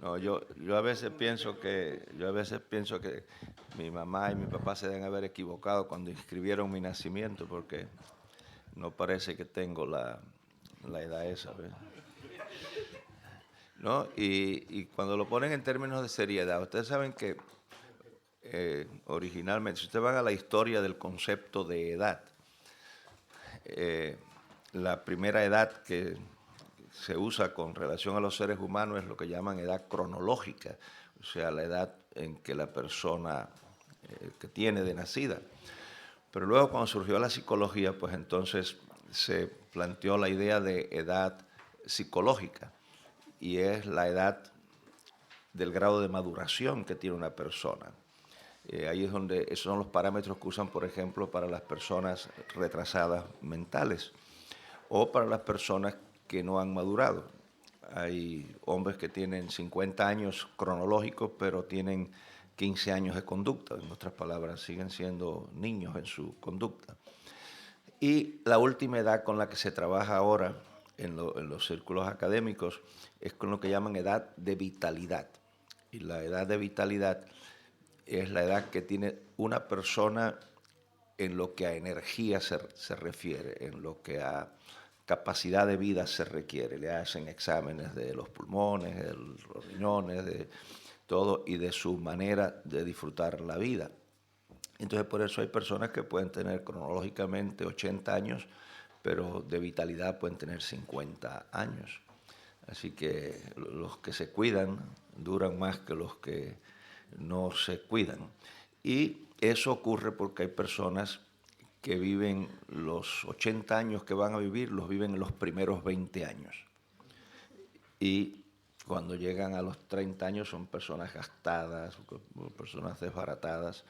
No, yo a veces pienso que mi mamá y mi papá se deben haber equivocado cuando inscribieron mi nacimiento, porque no parece que tengo la edad esa, ¿ves? ¿No? Y cuando lo ponen en términos de seriedad, ustedes saben que originalmente, si ustedes van a la historia del concepto de edad, eh, la primera edad que se usa con relación a los seres humanos es lo que llaman edad cronológica, o sea, la edad en que la persona que tiene de nacida. Pero luego cuando surgió la psicología, pues entonces se planteó la idea de edad psicológica, y es la edad del grado de maduración que tiene una persona. Ahí es donde esos son los parámetros que usan, por ejemplo, para las personas retrasadas mentales o para las personas que no han madurado. Hay hombres que tienen 50 años cronológicos, pero tienen 15 años de conducta. En otras palabras, siguen siendo niños en su conducta. Y la última edad con la que se trabaja ahora en los círculos académicos es con lo que llaman edad de vitalidad. Y la edad de vitalidad es la edad que tiene una persona en lo que a energía se refiere, en lo que a capacidad de vida se requiere. Le hacen exámenes de los pulmones, de los riñones, de todo, y de su manera de disfrutar la vida. Entonces, por eso hay personas que pueden tener cronológicamente 80 años, pero de vitalidad pueden tener 50 años. Así que los que se cuidan duran más que los que no se cuidan. Y eso ocurre porque hay personas que viven los 80 años que van a vivir, los viven en los primeros 20 años. Y cuando llegan a los 30 años son personas gastadas, personas desbaratadas.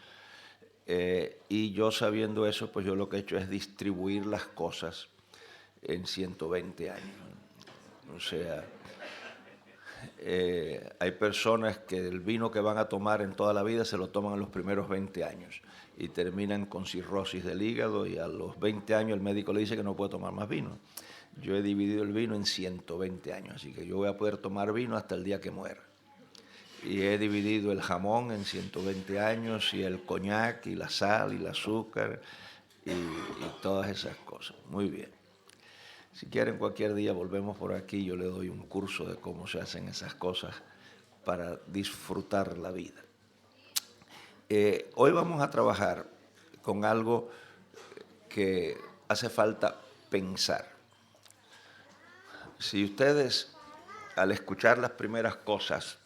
Y yo sabiendo eso, pues yo lo que he hecho es distribuir las cosas en 120 años. O sea, hay personas que el vino que van a tomar en toda la vida se lo toman en los primeros 20 años y terminan con cirrosis del hígado, y a los 20 años el médico le dice que no puede tomar más vino. Yo he dividido el vino en 120 años, así que yo voy a poder tomar vino hasta el día que muera. Y he dividido el jamón en 120 años, y el coñac, y la sal, y el azúcar, y todas esas cosas. Muy bien. Si quieren, cualquier día volvemos por aquí, yo le doy un curso de cómo se hacen esas cosas para disfrutar la vida. Hoy vamos a trabajar con algo que hace falta pensar. Si ustedes, al escuchar las primeras cosas,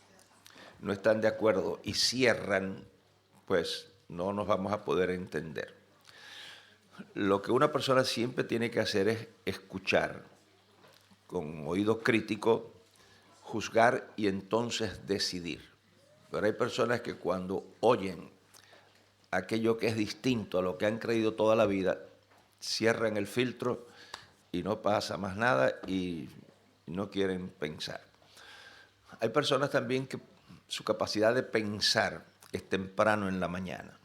no están de acuerdo y cierran, pues no nos vamos a poder entender. Lo que una persona siempre tiene que hacer es escuchar con oído crítico, juzgar y entonces decidir. Pero hay personas que cuando oyen aquello que es distinto a lo que han creído toda la vida, cierran el filtro y no pasa más nada y no quieren pensar. Hay personas también que su capacidad de pensar es temprano en la mañana.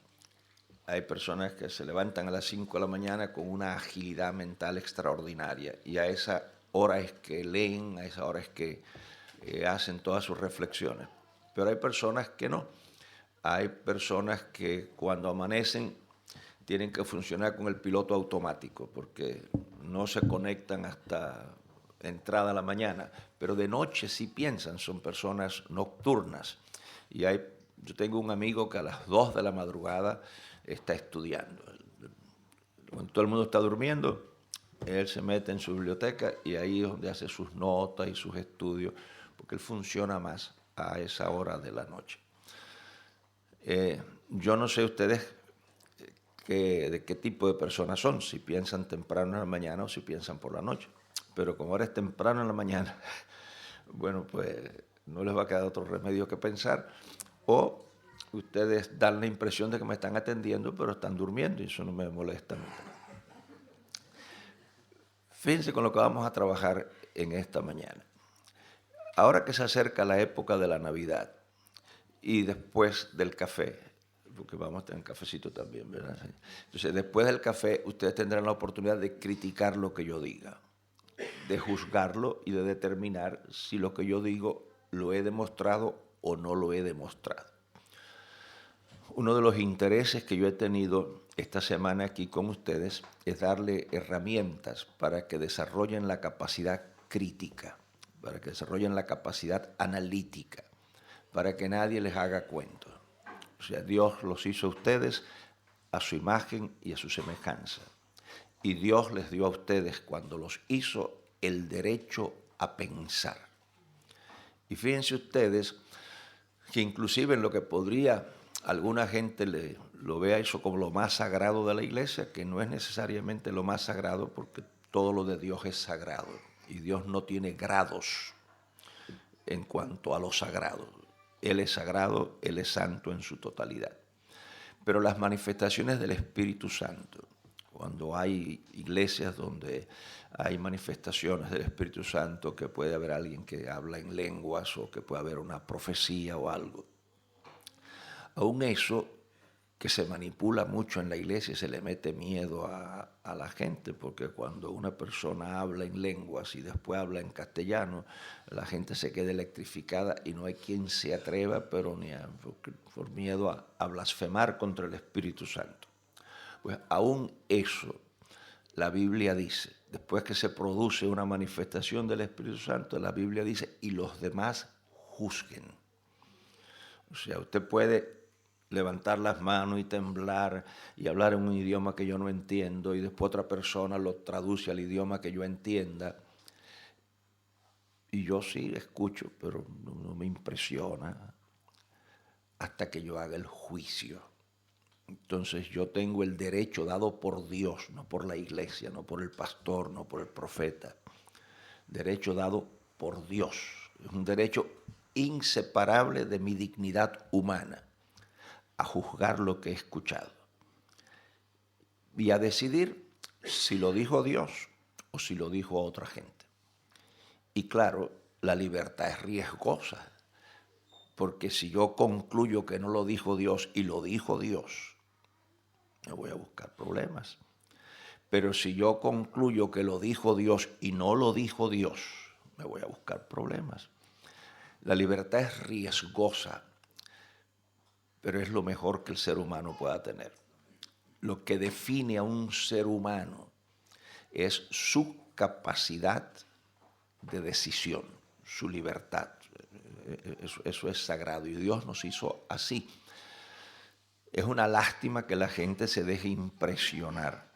Hay personas que se levantan a las 5 de la mañana con una agilidad mental extraordinaria, y a esa hora es que leen, a esa hora es que hacen todas sus reflexiones. Pero hay personas que no. Hay personas que cuando amanecen tienen que funcionar con el piloto automático, porque no se conectan hasta entrada a la mañana, pero de noche sí piensan, son personas nocturnas. Y yo tengo un amigo que a las 2 de la madrugada está estudiando. Cuando todo el mundo está durmiendo, él se mete en su biblioteca y ahí es donde hace sus notas y sus estudios, porque él funciona más a esa hora de la noche. Yo no sé ustedes de qué tipo de personas son, si piensan temprano en la mañana o si piensan por la noche. Pero como ahora es temprano en la mañana, bueno, pues no les va a quedar otro remedio que pensar, o ustedes dan la impresión de que me están atendiendo, pero están durmiendo, y eso no me molesta nunca. Fíjense con lo que vamos a trabajar en esta mañana. Ahora que se acerca la época de la Navidad y después del café, porque vamos a tener cafecito también, ¿verdad? Entonces, después del café, ustedes tendrán la oportunidad de criticar lo que yo diga, de juzgarlo y de determinar si lo que yo digo ¿lo he demostrado o no lo he demostrado? Uno de los intereses que yo he tenido esta semana aquí con ustedes es darle herramientas para que desarrollen la capacidad crítica, para que desarrollen la capacidad analítica, para que nadie les haga cuentos. O sea, Dios los hizo a ustedes a su imagen y a su semejanza. Y Dios les dio a ustedes, cuando los hizo, el derecho a pensar. Y fíjense ustedes que inclusive en lo que podría alguna gente lo vea eso como lo más sagrado de la iglesia, que no es necesariamente lo más sagrado, porque todo lo de Dios es sagrado. Y Dios no tiene grados en cuanto a lo sagrado. Él es sagrado, Él es santo en su totalidad. Pero las manifestaciones del Espíritu Santo, cuando hay iglesias donde hay manifestaciones del Espíritu Santo, que puede haber alguien que habla en lenguas o que puede haber una profecía o algo, aún eso que se manipula mucho en la iglesia, se le mete miedo a la gente, porque cuando una persona habla en lenguas y después habla en castellano, la gente se queda electrificada y no hay quien se atreva, pero ni por miedo a blasfemar contra el Espíritu Santo. Pues aún eso, la Biblia dice, después que se produce una manifestación del Espíritu Santo, la Biblia dice, y los demás juzguen. O sea, usted puede levantar las manos y temblar y hablar en un idioma que yo no entiendo y después otra persona lo traduce al idioma que yo entienda. Y yo sí escucho, pero no me impresiona hasta que yo haga el juicio. Entonces yo tengo el derecho dado por Dios, no por la iglesia, no por el pastor, no por el profeta. Derecho dado por Dios. Es un derecho inseparable de mi dignidad humana, a juzgar lo que he escuchado y a decidir si lo dijo Dios o si lo dijo otra gente. Y claro, la libertad es riesgosa, porque si yo concluyo que no lo dijo Dios y lo dijo Dios, me voy a buscar problemas. Pero si yo concluyo que lo dijo Dios y no lo dijo Dios, me voy a buscar problemas. La libertad es riesgosa, pero es lo mejor que el ser humano pueda tener. Lo que define a un ser humano es su capacidad de decisión, su libertad. Eso es sagrado y Dios nos hizo así. Es una lástima que la gente se deje impresionar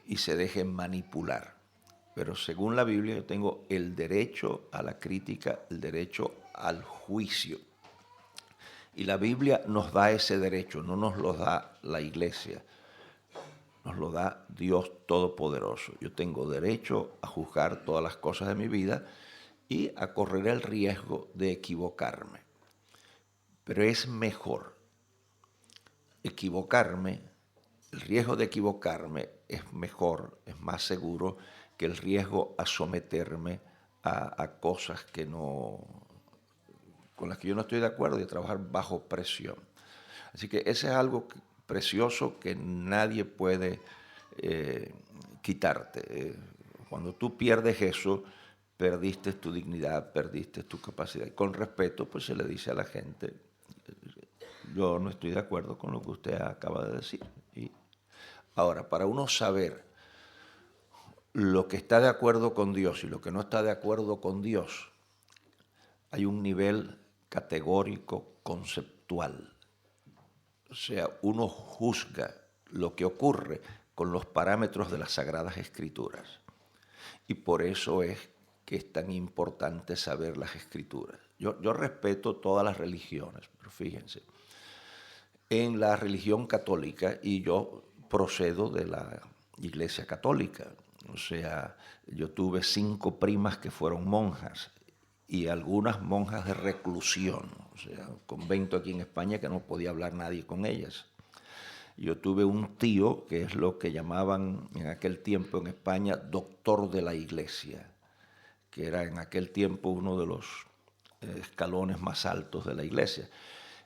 y se deje manipular. Pero según la Biblia yo tengo el derecho a la crítica, el derecho al juicio. Y la Biblia nos da ese derecho, no nos lo da la iglesia, nos lo da Dios Todopoderoso. Yo tengo derecho a juzgar todas las cosas de mi vida y a correr el riesgo de equivocarme. Pero es mejor equivocarme, el riesgo de equivocarme es mejor, es más seguro que el riesgo a someterme a cosas que no, con las que yo no estoy de acuerdo y a trabajar bajo presión. Así que ese es algo precioso que nadie puede quitarte. Cuando tú pierdes eso, perdiste tu dignidad, perdiste tu capacidad. Y con respeto, pues se le dice a la gente, yo no estoy de acuerdo con lo que usted acaba de decir. Y ahora, para uno saber lo que está de acuerdo con Dios y lo que no está de acuerdo con Dios, hay un nivel categórico, conceptual. O sea, uno juzga lo que ocurre con los parámetros de las Sagradas Escrituras. Y por eso es que es tan importante saber las Escrituras. Yo respeto todas las religiones, pero fíjense, en la religión católica, y yo procedo de la Iglesia Católica, o sea, yo tuve 5 primas que fueron monjas y algunas monjas de reclusión, o sea, convento aquí en España que no podía hablar nadie con ellas. Yo tuve un tío que es lo que llamaban en aquel tiempo en España doctor de la iglesia, que era en aquel tiempo uno de los escalones más altos de la iglesia.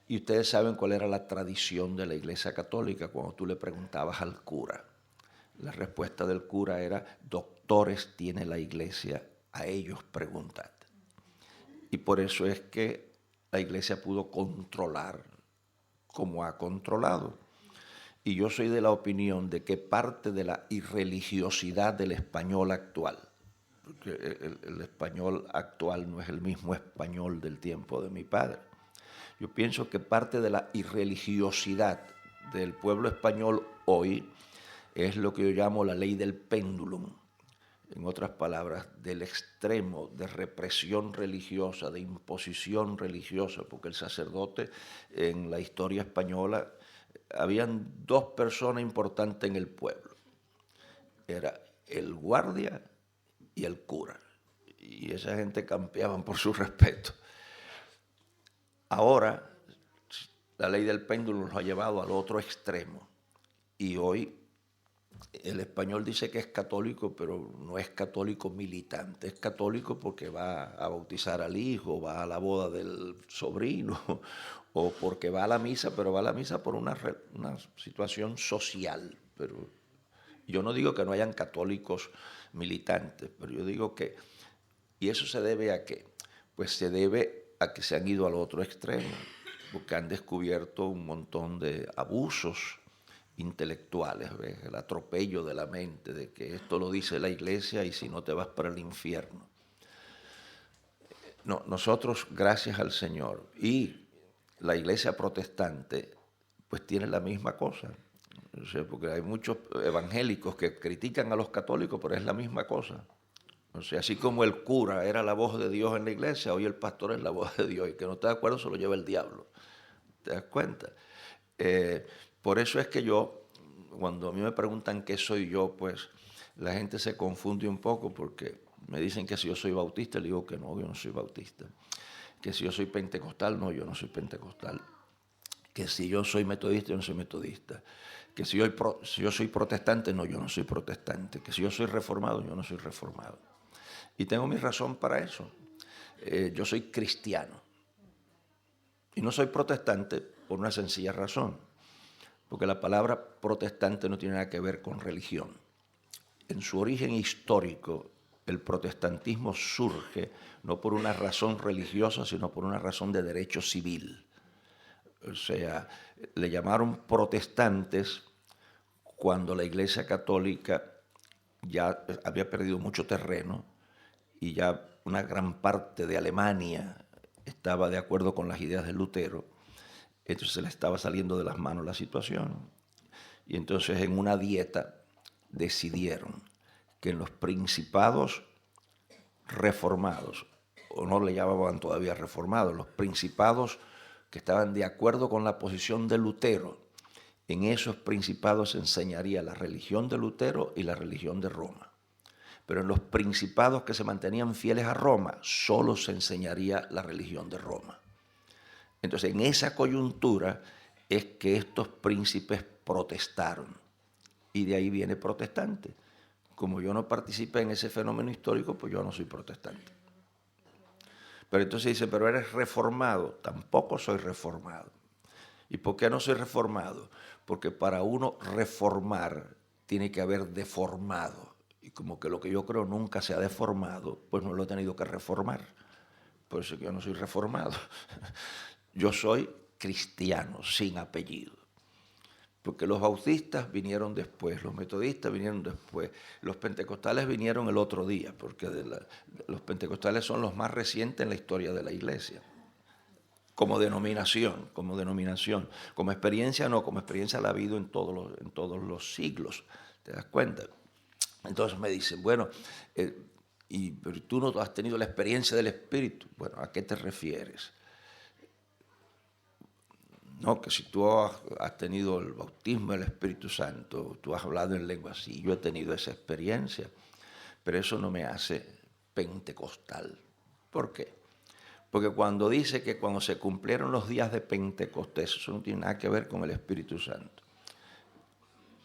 Y ustedes saben cuál era la tradición de la iglesia católica cuando tú le preguntabas al cura. La respuesta del cura era, doctores tiene la iglesia, a ellos preguntad. Y por eso es que la Iglesia pudo controlar como ha controlado. Y yo soy de la opinión de que parte de la irreligiosidad del español actual, porque el español actual no es el mismo español del tiempo de mi padre. Yo pienso que parte de la irreligiosidad del pueblo español hoy es lo que yo llamo la ley del péndulo. En otras palabras, del extremo de represión religiosa, de imposición religiosa, porque el sacerdote en la historia española, habían dos personas importantes en el pueblo. Era el guardia y el cura. Y esa gente campeaban por su respeto. Ahora, la ley del péndulo nos ha llevado al otro extremo. Y hoy el español dice que es católico, pero no es católico militante. Es católico porque va a bautizar al hijo, va a la boda del sobrino, o porque va a la misa, pero va a la misa por una situación social. Pero yo no digo que no hayan católicos militantes, pero yo digo que, ¿y eso se debe a qué? Pues se debe a que se han ido al otro extremo, porque han descubierto un montón de abusos intelectuales, ¿ves? El atropello de la mente, de que esto lo dice la Iglesia y si no te vas para el infierno. No, nosotros, gracias al Señor, y la Iglesia protestante, pues tiene la misma cosa. O sea, porque hay muchos evangélicos que critican a los católicos, pero es la misma cosa. O sea, así como el cura era la voz de Dios en la iglesia, hoy el pastor es la voz de Dios, y que no está de acuerdo se lo lleva el diablo. ¿Te das cuenta? Por eso es que yo, cuando a mí me preguntan qué soy yo, pues la gente se confunde un poco porque me dicen que si yo soy bautista, le digo que no, yo no soy bautista. Que si yo soy pentecostal, no, yo no soy pentecostal. Que si yo soy metodista, yo no soy metodista. Que si yo soy protestante, no, yo no soy protestante. Que si yo soy reformado, yo no soy reformado. Y tengo mi razón para eso. Yo soy cristiano. Y no soy protestante por una sencilla razón. Porque la palabra protestante no tiene nada que ver con religión. En su origen histórico, el protestantismo surge no por una razón religiosa, sino por una razón de derecho civil. O sea, le llamaron protestantes cuando la Iglesia Católica ya había perdido mucho terreno y ya una gran parte de Alemania estaba de acuerdo con las ideas de Lutero. Entonces se le estaba saliendo de las manos la situación. Y entonces en una dieta decidieron que en los principados reformados, o no le llamaban todavía reformados, los principados que estaban de acuerdo con la posición de Lutero, en esos principados se enseñaría la religión de Lutero y la religión de Roma. Pero en los principados que se mantenían fieles a Roma, solo se enseñaría la religión de Roma. Entonces, en esa coyuntura es que estos príncipes protestaron. Y de ahí viene protestante. Como yo no participé en ese fenómeno histórico, pues yo no soy protestante. Pero entonces dice, pero eres reformado. Tampoco soy reformado. ¿Y por qué no soy reformado? Porque para uno reformar tiene que haber deformado. Y como que lo que yo creo nunca se ha deformado, pues no lo he tenido que reformar. Por eso que yo no soy reformado. Yo soy cristiano, sin apellido. Porque los bautistas vinieron después, los metodistas vinieron después, los pentecostales vinieron el otro día, porque los pentecostales son los más recientes en la historia de la iglesia. Como denominación, como experiencia no, como experiencia la ha habido en todos los siglos, ¿te das cuenta? Entonces me dicen, bueno, pero tú no has tenido la experiencia del Espíritu. Bueno, ¿a qué te refieres? No, que si tú has tenido el bautismo del Espíritu Santo, tú has hablado en lengua, sí, yo he tenido esa experiencia, pero eso no me hace pentecostal. ¿Por qué? Porque cuando dice que cuando se cumplieron los días de Pentecostés, eso no tiene nada que ver con el Espíritu Santo.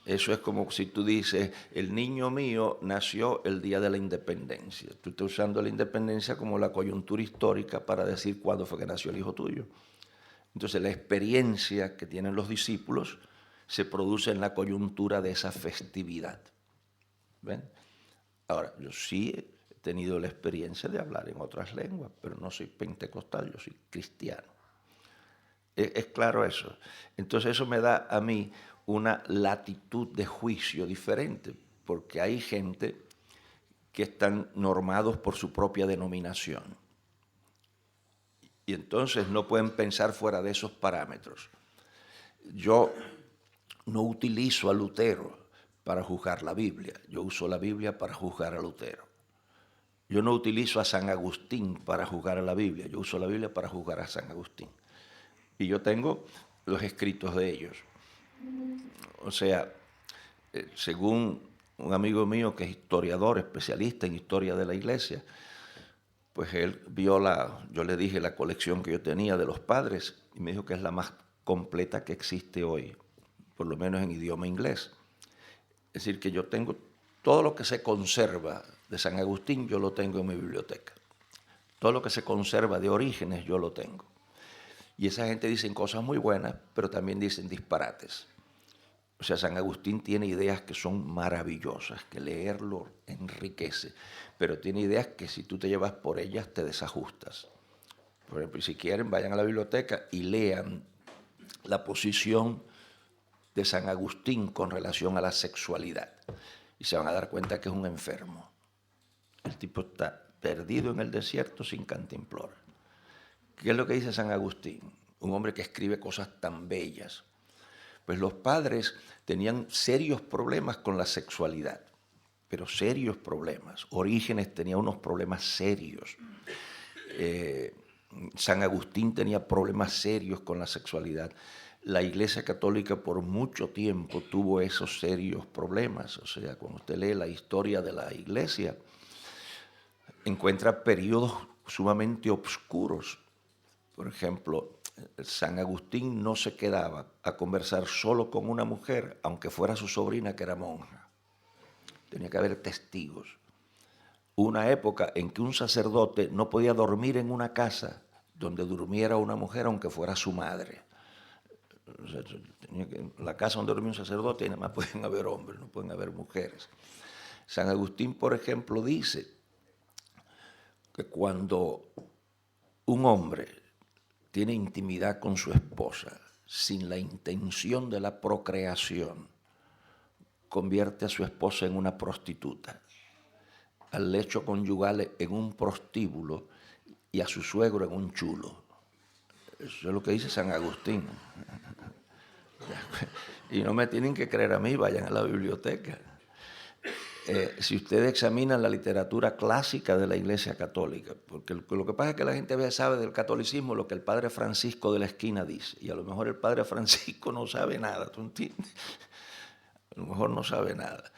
Eso es como si tú dices, el niño mío nació el día de la independencia. Tú estás usando la independencia como la coyuntura histórica para decir cuándo fue que nació el hijo tuyo. Entonces la experiencia que tienen los discípulos se produce en la coyuntura de esa festividad. ¿Ven? Ahora, yo sí tenido la experiencia de hablar en otras lenguas, pero no soy pentecostal, yo soy cristiano. Es claro eso. Entonces eso me da a mí una latitud de juicio diferente, porque hay gente que están normados por su propia denominación. Y entonces no pueden pensar fuera de esos parámetros. Yo no utilizo a Lutero para juzgar la Biblia, yo uso la Biblia para juzgar a Lutero. Yo no utilizo a San Agustín para juzgar a la Biblia, yo uso la Biblia para juzgar a San Agustín. Y yo tengo los escritos de ellos. O sea, según un amigo mío que es historiador, especialista en historia de la Iglesia, pues él vio yo le dije la colección que yo tenía de los padres y me dijo que es la más completa que existe hoy, por lo menos en idioma inglés. Es decir, que yo tengo todo lo que se conserva de San Agustín, yo lo tengo en mi biblioteca. Todo lo que se conserva de Orígenes, yo lo tengo. Y esa gente dice cosas muy buenas, pero también dicen disparates. O sea, San Agustín tiene ideas que son maravillosas, que leerlo enriquece, pero tiene ideas que si tú te llevas por ellas te desajustas. Por ejemplo, si quieren, vayan a la biblioteca y lean la posición de San Agustín con relación a la sexualidad. Y se van a dar cuenta que es un enfermo. El tipo está perdido en el desierto sin cantimplora. ¿Qué es lo que dice San Agustín? Un hombre que escribe cosas tan bellas. Pues los padres tenían serios problemas con la sexualidad, pero serios problemas. Orígenes tenía unos problemas serios. San Agustín tenía problemas serios con la sexualidad. La Iglesia Católica por mucho tiempo tuvo esos serios problemas. O sea, cuando usted lee la historia de la Iglesia, encuentra periodos sumamente oscuros. Por ejemplo, San Agustín no se quedaba a conversar solo con una mujer, aunque fuera su sobrina que era monja. Tenía que haber testigos. Una época en que un sacerdote no podía dormir en una casa donde durmiera una mujer, aunque fuera su madre. O sea, la casa donde dormía un sacerdote nada más pueden haber hombres, no pueden haber mujeres. San Agustín, por ejemplo, dice que cuando un hombre tiene intimidad con su esposa sin la intención de la procreación, convierte a su esposa en una prostituta, al lecho conyugal en un prostíbulo y a su suegro en un chulo. Eso es lo que dice San Agustín. Y no me tienen que creer a mí, vayan a la biblioteca. Si ustedes examinan la literatura clásica de la Iglesia Católica, porque lo que pasa es que la gente a veces sabe del catolicismo lo que el padre Francisco de la esquina dice, y a lo mejor el padre Francisco no sabe nada, ¿tú entiendes? A lo mejor no sabe nada,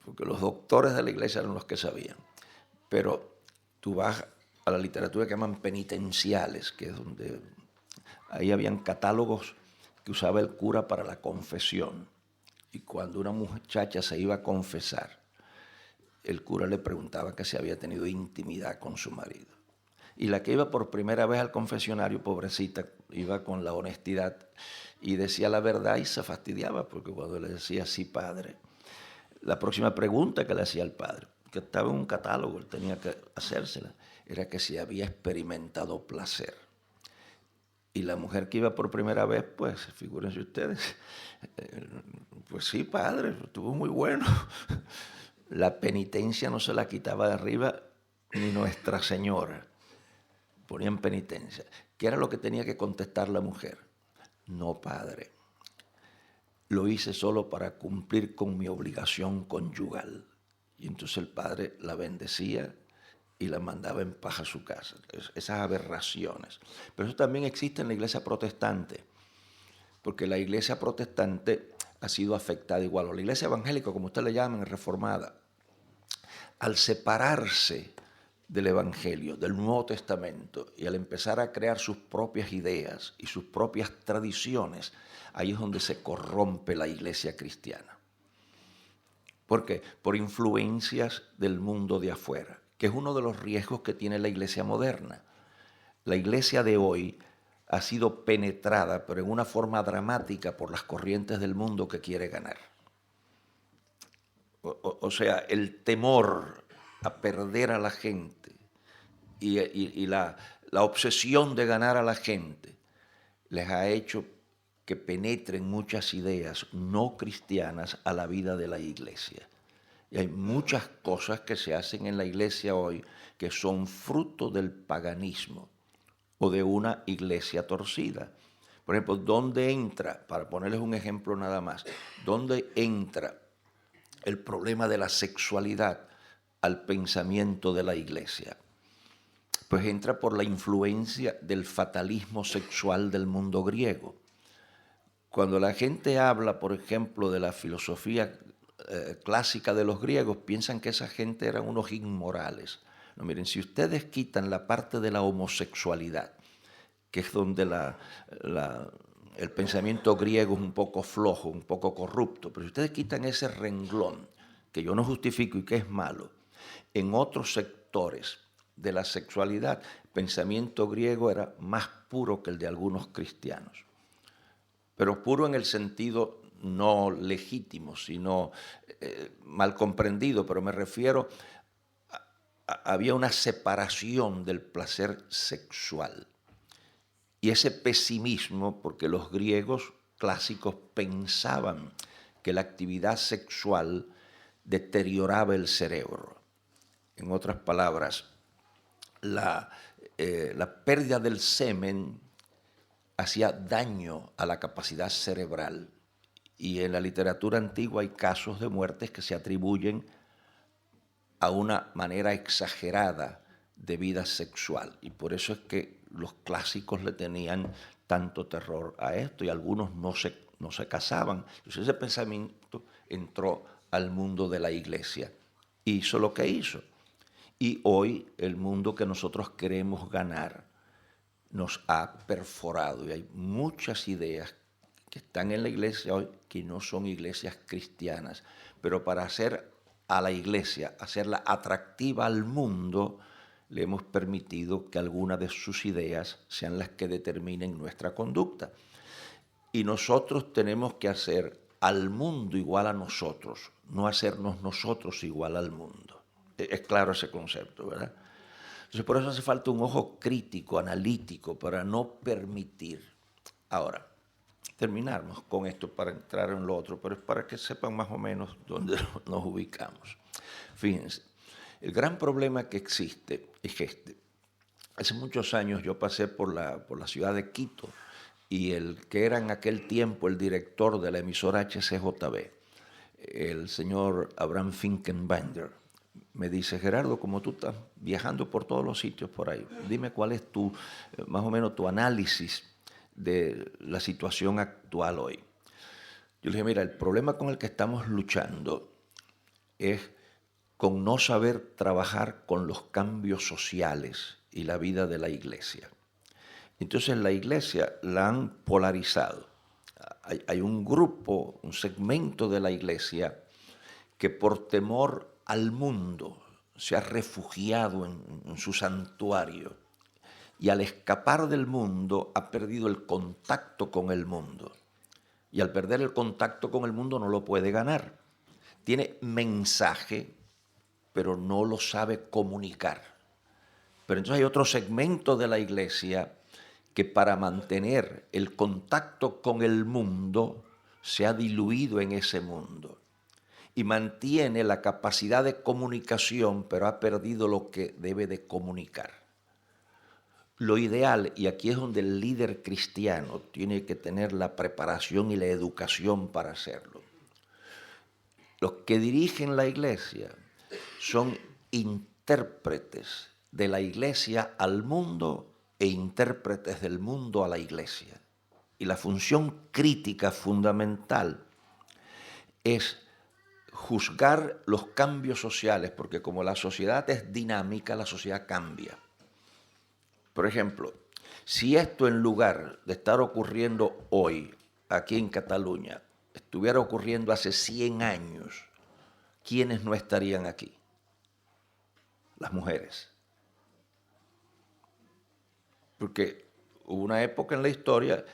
porque los doctores de la Iglesia eran los que sabían. Pero tú vas a la literatura que llaman penitenciales, que es donde ahí habían catálogos que usaba el cura para la confesión, y cuando una muchacha se iba a confesar, el cura le preguntaba que si había tenido intimidad con su marido. Y la que iba por primera vez al confesionario, pobrecita, iba con la honestidad y decía la verdad y se fastidiaba, porque cuando le decía sí, padre, la próxima pregunta que le hacía al padre, que estaba en un catálogo, él tenía que hacérsela, era que si había experimentado placer. Y la mujer que iba por primera vez, pues, figúrense ustedes, pues sí, padre, estuvo muy bueno. La penitencia no se la quitaba de arriba ni Nuestra Señora. Ponían penitencia. ¿Qué era lo que tenía que contestar la mujer? No, padre. Lo hice solo para cumplir con mi obligación conyugal. Y entonces el padre la bendecía y la mandaba en paz a su casa. Esas aberraciones. Pero eso también existe en la iglesia protestante, porque la iglesia protestante ha sido afectada igual. O la iglesia evangélica, como usted le llaman, reformada, al separarse del Evangelio, del Nuevo Testamento, y al empezar a crear sus propias ideas y sus propias tradiciones, ahí es donde se corrompe la iglesia cristiana. ¿Por qué? Por influencias del mundo de afuera, que es uno de los riesgos que tiene la iglesia moderna. La iglesia de hoy ha sido penetrada, pero en una forma dramática, por las corrientes del mundo que quiere ganar. O sea, el temor a perder a la gente y la obsesión de ganar a la gente les ha hecho que penetren muchas ideas no cristianas a la vida de la iglesia. Y hay muchas cosas que se hacen en la iglesia hoy que son fruto del paganismo o de una iglesia torcida. Por ejemplo, ¿dónde entra, para ponerles un ejemplo nada más, dónde entra el problema de la sexualidad al pensamiento de la iglesia? Pues entra por la influencia del fatalismo sexual del mundo griego. Cuando la gente habla, por ejemplo, de la filosofía clásica de los griegos, piensan que esa gente eran unos inmorales. No, miren, si ustedes quitan la parte de la homosexualidad, que es donde el pensamiento griego es un poco flojo, un poco corrupto, pero si ustedes quitan ese renglón, que yo no justifico y que es malo, en otros sectores de la sexualidad, el pensamiento griego era más puro que el de algunos cristianos. Pero puro en el sentido no legítimo, sino mal comprendido, pero me refiero había una separación del placer sexual. Y ese pesimismo, porque los griegos clásicos pensaban que la actividad sexual deterioraba el cerebro. En otras palabras, la pérdida del semen hacía daño a la capacidad cerebral. Y en la literatura antigua hay casos de muertes que se atribuyen a una manera exagerada de vida sexual. Y por eso es que los clásicos le tenían tanto terror a esto y algunos no se casaban. Entonces ese pensamiento entró al mundo de la iglesia. Hizo lo que hizo. Y hoy el mundo que nosotros queremos ganar nos ha perforado. Y hay muchas ideas que están en la iglesia hoy que no son iglesias cristianas. Pero para hacer a la iglesia, hacerla atractiva al mundo, le hemos permitido que algunas de sus ideas sean las que determinen nuestra conducta. Y nosotros tenemos que hacer al mundo igual a nosotros, no hacernos nosotros igual al mundo. Es claro ese concepto, ¿verdad? Entonces por eso hace falta un ojo crítico, analítico, para no permitir. Ahora, terminamos con esto para entrar en lo otro, pero es para que sepan más o menos dónde nos ubicamos. Fíjense, el gran problema que existe es este. Hace muchos años yo pasé por la ciudad de Quito y el que era en aquel tiempo el director de la emisora HCJB, el señor Abraham Finkenbinder, me dice: Gerardo, como tú estás viajando por todos los sitios por ahí, dime cuál es más o menos tu análisis de la situación actual hoy. Yo le dije: mira, el problema con el que estamos luchando es con no saber trabajar con los cambios sociales y la vida de la iglesia. Entonces la iglesia la han polarizado. Hay un grupo, un segmento de la iglesia que por temor al mundo se ha refugiado en su santuario y al escapar del mundo ha perdido el contacto con el mundo. Y al perder el contacto con el mundo no lo puede ganar. Tiene mensaje, pero no lo sabe comunicar. Pero entonces hay otro segmento de la iglesia que para mantener el contacto con el mundo se ha diluido en ese mundo y mantiene la capacidad de comunicación, pero ha perdido lo que debe de comunicar. Lo ideal, y aquí es donde el líder cristiano tiene que tener la preparación y la educación para hacerlo. Los que dirigen la iglesia son intérpretes de la iglesia al mundo e intérpretes del mundo a la iglesia. Y la función crítica fundamental es juzgar los cambios sociales, porque como la sociedad es dinámica, la sociedad cambia. Por ejemplo, si esto en lugar de estar ocurriendo hoy, aquí en Cataluña, estuviera ocurriendo hace 100 años, ¿quiénes no estarían aquí? Las mujeres. Porque hubo una época en la historia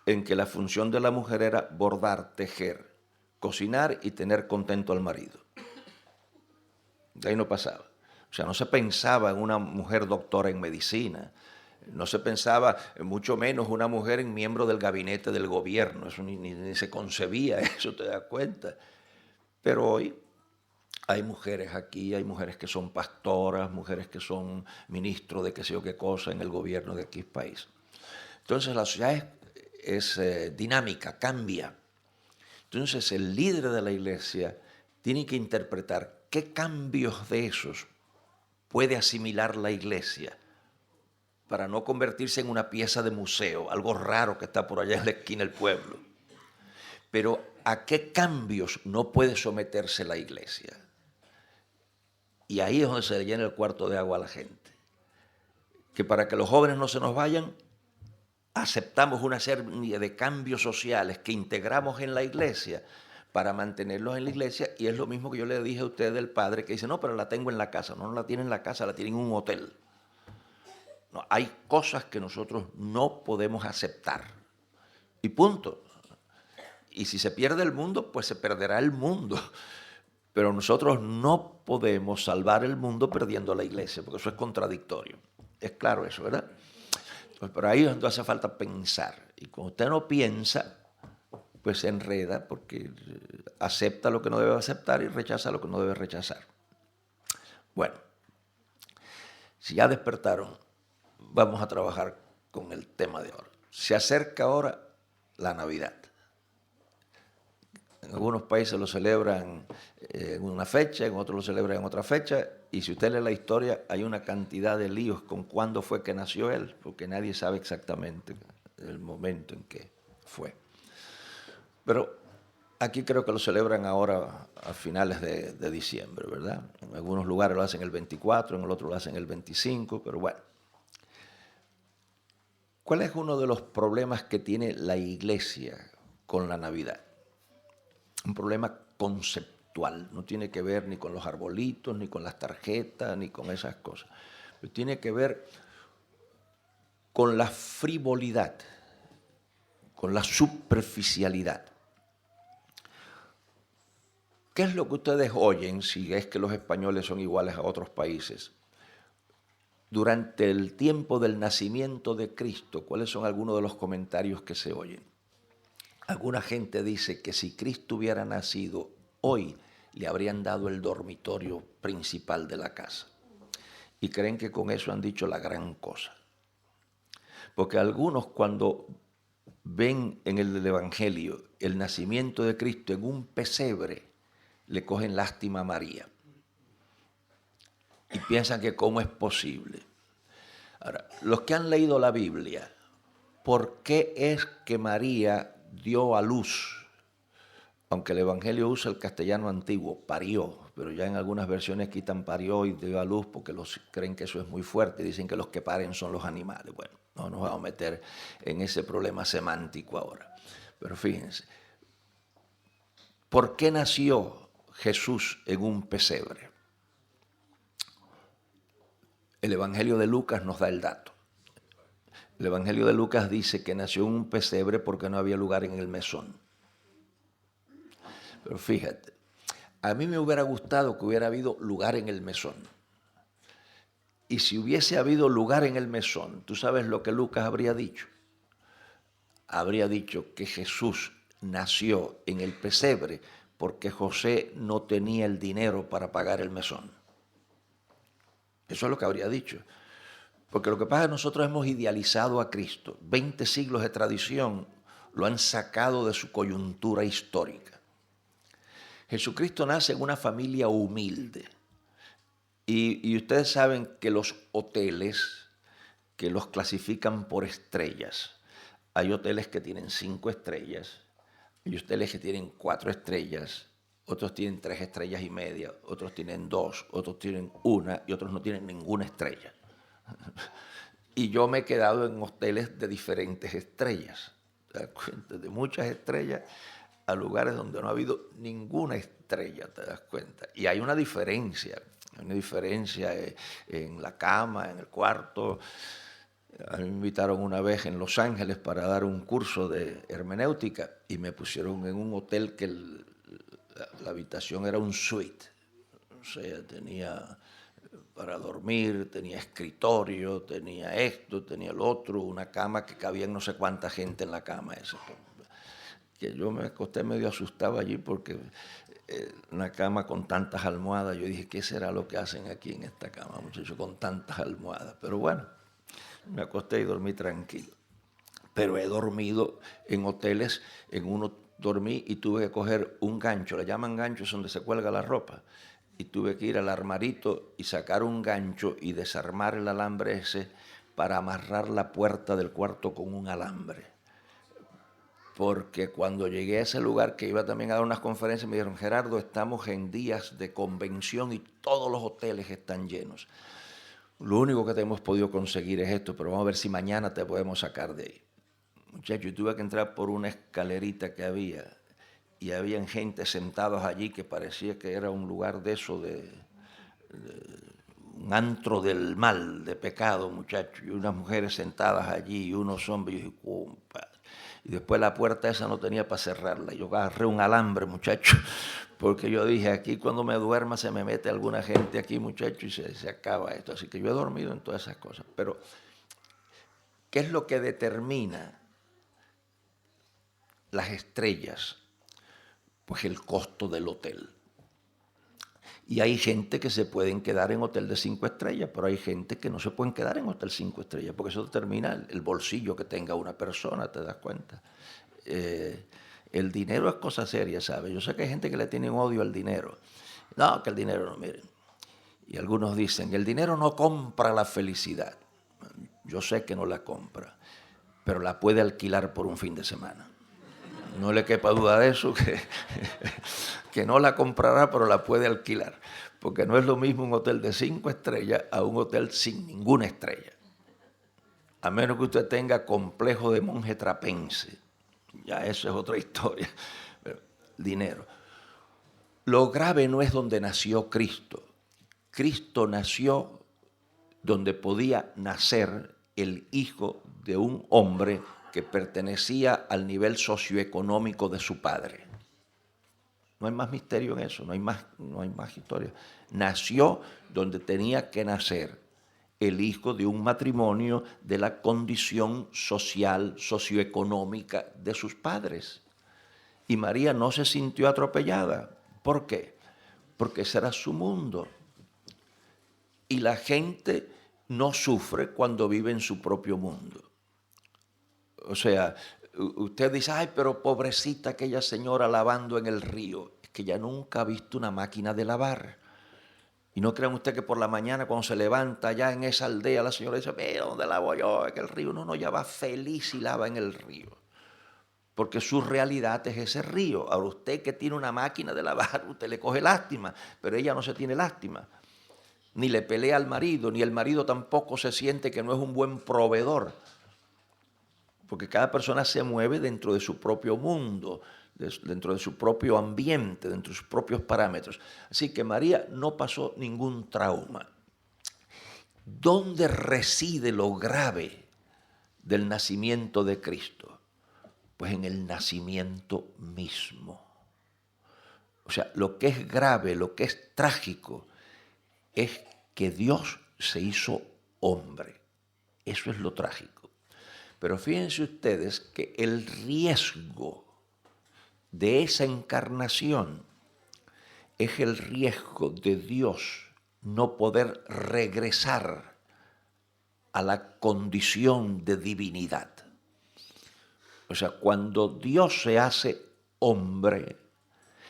en que la función de la mujer era bordar, tejer, cocinar y tener contento al marido. De ahí no pasaba. O sea, no se pensaba en una mujer doctora en medicina, no se pensaba, mucho menos una mujer en miembro del gabinete del gobierno, eso ni se concebía, eso te das cuenta. Pero hoy hay mujeres aquí, hay mujeres que son pastoras, mujeres que son ministros de qué sé yo qué cosa en el gobierno de aquí país. Entonces la sociedad es dinámica, cambia. Entonces el líder de la iglesia tiene que interpretar qué cambios de esos puede asimilar la iglesia para no convertirse en una pieza de museo, algo raro que está por allá en la esquina del pueblo. Pero ¿a qué cambios no puede someterse la iglesia? Y ahí es donde se le llena el cuarto de agua a la gente. Que para que los jóvenes no se nos vayan, aceptamos una serie de cambios sociales que integramos en la iglesia para mantenerlos en la iglesia, y es lo mismo que yo le dije a usted del padre que dice, no, pero la tengo en la casa. No la tiene en la casa, la tiene en un hotel. No, hay cosas que nosotros no podemos aceptar. Y punto. Y si se pierde el mundo, pues se perderá el mundo. Pero nosotros no podemos salvar el mundo perdiendo la iglesia, porque eso es contradictorio. Es claro eso, ¿verdad? Pues por ahí es donde hace falta pensar. Y cuando usted no piensa, pues se enreda porque acepta lo que no debe aceptar y rechaza lo que no debe rechazar. Bueno, si ya despertaron, vamos a trabajar con el tema de ahora. Se acerca ahora la Navidad. En algunos países lo celebran en una fecha, en otros lo celebran en otra fecha, y si usted lee la historia hay una cantidad de líos con cuándo fue que nació él, porque nadie sabe exactamente el momento en que fue. Pero aquí creo que lo celebran ahora a finales de diciembre, ¿verdad? En algunos lugares lo hacen el 24, en el otro lo hacen el 25, pero bueno. ¿Cuál es uno de los problemas que tiene la iglesia con la Navidad? Un problema conceptual, no tiene que ver ni con los arbolitos, ni con las tarjetas, ni con esas cosas. Pero tiene que ver con la frivolidad, con la superficialidad. ¿Qué es lo que ustedes oyen, si es que los españoles son iguales a otros países? Durante el tiempo del nacimiento de Cristo, ¿cuáles son algunos de los comentarios que se oyen? Alguna gente dice que si Cristo hubiera nacido hoy, le habrían dado el dormitorio principal de la casa. Y creen que con eso han dicho la gran cosa. Porque algunos cuando ven en el Evangelio el nacimiento de Cristo en un pesebre, le cogen lástima a María. Y piensan que cómo es posible. Ahora, los que han leído la Biblia, ¿por qué es que María dio a luz? Aunque el Evangelio usa el castellano antiguo, parió, pero ya en algunas versiones quitan parió y dio a luz porque creen que eso es muy fuerte, dicen que los que paren son los animales. Bueno, no nos vamos a meter en ese problema semántico ahora. Pero fíjense, ¿por qué nació Jesús en un pesebre? El Evangelio de Lucas nos da el dato. El Evangelio de Lucas dice que nació en un pesebre porque no había lugar en el mesón. Pero fíjate, a mí me hubiera gustado que hubiera habido lugar en el mesón. Y si hubiese habido lugar en el mesón, ¿tú sabes lo que Lucas habría dicho? Habría dicho que Jesús nació en el pesebre porque José no tenía el dinero para pagar el mesón. Eso es lo que habría dicho. Porque lo que pasa es que nosotros hemos idealizado a Cristo. 20 siglos de tradición lo han sacado de su coyuntura histórica. Jesucristo nace en una familia humilde. Y ustedes saben que los hoteles, que los clasifican por estrellas, hay hoteles que tienen 5 estrellas, hay hoteles que tienen 4 estrellas, otros tienen 3 estrellas y media, otros tienen 2, otros tienen 1 y otros no tienen ninguna estrella. Y yo me he quedado en hoteles de diferentes estrellas, ¿te das cuenta? De muchas estrellas a lugares donde no ha habido ninguna estrella, te das cuenta. Y hay una diferencia en la cama, en el cuarto. A mí me invitaron una vez en Los Ángeles para dar un curso de hermenéutica y me pusieron en un hotel que la habitación era un suite, o sea, tenía para dormir, tenía escritorio, tenía esto, tenía lo otro, una cama que cabía no sé cuánta gente en la cama esa. Que yo me acosté medio asustado allí porque una cama con tantas almohadas, yo dije, ¿qué será lo que hacen aquí en esta cama, muchachos, con tantas almohadas? Pero bueno, me acosté y dormí tranquilo. Pero he dormido en hoteles, en uno dormí y tuve que coger un gancho, le llaman ganchos donde se cuelga la ropa, y tuve que ir al armarito y sacar un gancho y desarmar el alambre ese para amarrar la puerta del cuarto con un alambre. Porque cuando llegué a ese lugar, que iba también a dar unas conferencias, me dijeron, Gerardo, estamos en días de convención y todos los hoteles están llenos. Lo único que te hemos podido conseguir es esto, pero vamos a ver si mañana te podemos sacar de ahí. Muchachos, yo tuve que entrar por una escalerita que había y habían gente sentados allí que parecía que era un lugar de eso, de un antro del mal, de pecado, muchachos, y unas mujeres sentadas allí y unos hombres, y yo dije, compadre. Y después la puerta esa no tenía para cerrarla. Yo agarré un alambre, muchacho, porque yo dije, aquí cuando me duerma se me mete alguna gente aquí, muchacho, y se acaba esto. Así que yo he dormido en todas esas cosas. Pero, ¿qué es lo que determina las estrellas? Pues el costo del hotel. Y hay gente que se pueden quedar en hotel de 5 estrellas, pero hay gente que no se pueden quedar en hotel 5 estrellas, porque eso determina el bolsillo que tenga una persona, ¿te das cuenta? El dinero es cosa seria, ¿sabes? Yo sé que hay gente que le tiene un odio al dinero. No, que el dinero no, miren. Y algunos dicen, el dinero no compra la felicidad. Yo sé que no la compra, pero la puede alquilar por un fin de semana. No le quepa duda de eso, que no la comprará, pero la puede alquilar. Porque no es lo mismo un hotel de 5 estrellas a un hotel sin ninguna estrella. A menos que usted tenga complejo de monje trapense. Ya eso es otra historia. Pero, dinero. Lo grave no es donde nació Cristo. Cristo nació donde podía nacer el hijo de un hombre que pertenecía al nivel socioeconómico de su padre. No hay más misterio en eso, no hay más historia. Nació donde tenía que nacer el hijo de un matrimonio de la condición social, socioeconómica de sus padres. Y María no se sintió atropellada. ¿Por qué? Porque ese era su mundo. Y la gente no sufre cuando vive en su propio mundo. O sea, usted dice, ay, pero pobrecita aquella señora lavando en el río. Es que ya nunca ha visto una máquina de lavar. Y no crean ustedes que por la mañana cuando se levanta allá en esa aldea la señora dice, ve, ¿dónde lavo yo? En el río. No, ya va feliz y lava en el río. Porque su realidad es ese río. Ahora usted que tiene una máquina de lavar, usted le coge lástima, pero ella no se tiene lástima. Ni le pelea al marido, ni el marido tampoco se siente que no es un buen proveedor. Porque cada persona se mueve dentro de su propio mundo, dentro de su propio ambiente, dentro de sus propios parámetros. Así que María no pasó ningún trauma. ¿Dónde reside lo grave del nacimiento de Cristo? Pues en el nacimiento mismo. O sea, lo que es grave, lo que es trágico, es que Dios se hizo hombre. Eso es lo trágico. Pero fíjense ustedes que el riesgo de esa encarnación es el riesgo de Dios no poder regresar a la condición de divinidad. O sea, cuando Dios se hace hombre,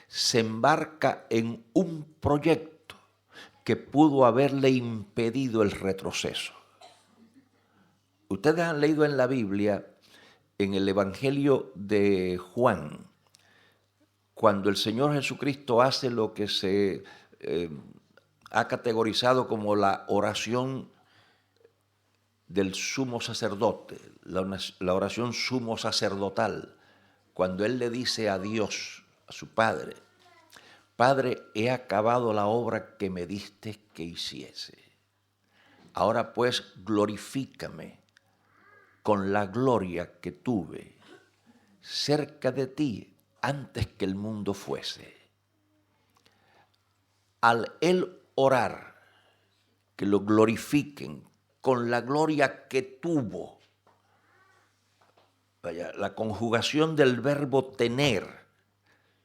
se embarca en un proyecto que pudo haberle impedido el retroceso. Ustedes han leído en la Biblia, en el Evangelio de Juan, cuando el Señor Jesucristo hace lo que se ha categorizado como la oración del sumo sacerdote, la oración sumo sacerdotal, cuando Él le dice a Dios, a su Padre, Padre, he acabado la obra que me diste que hiciese. Ahora pues glorifícame con la gloria que tuve cerca de ti antes que el mundo fuese. Al Él orar, que lo glorifiquen con la gloria que tuvo. Vaya, la conjugación del verbo tener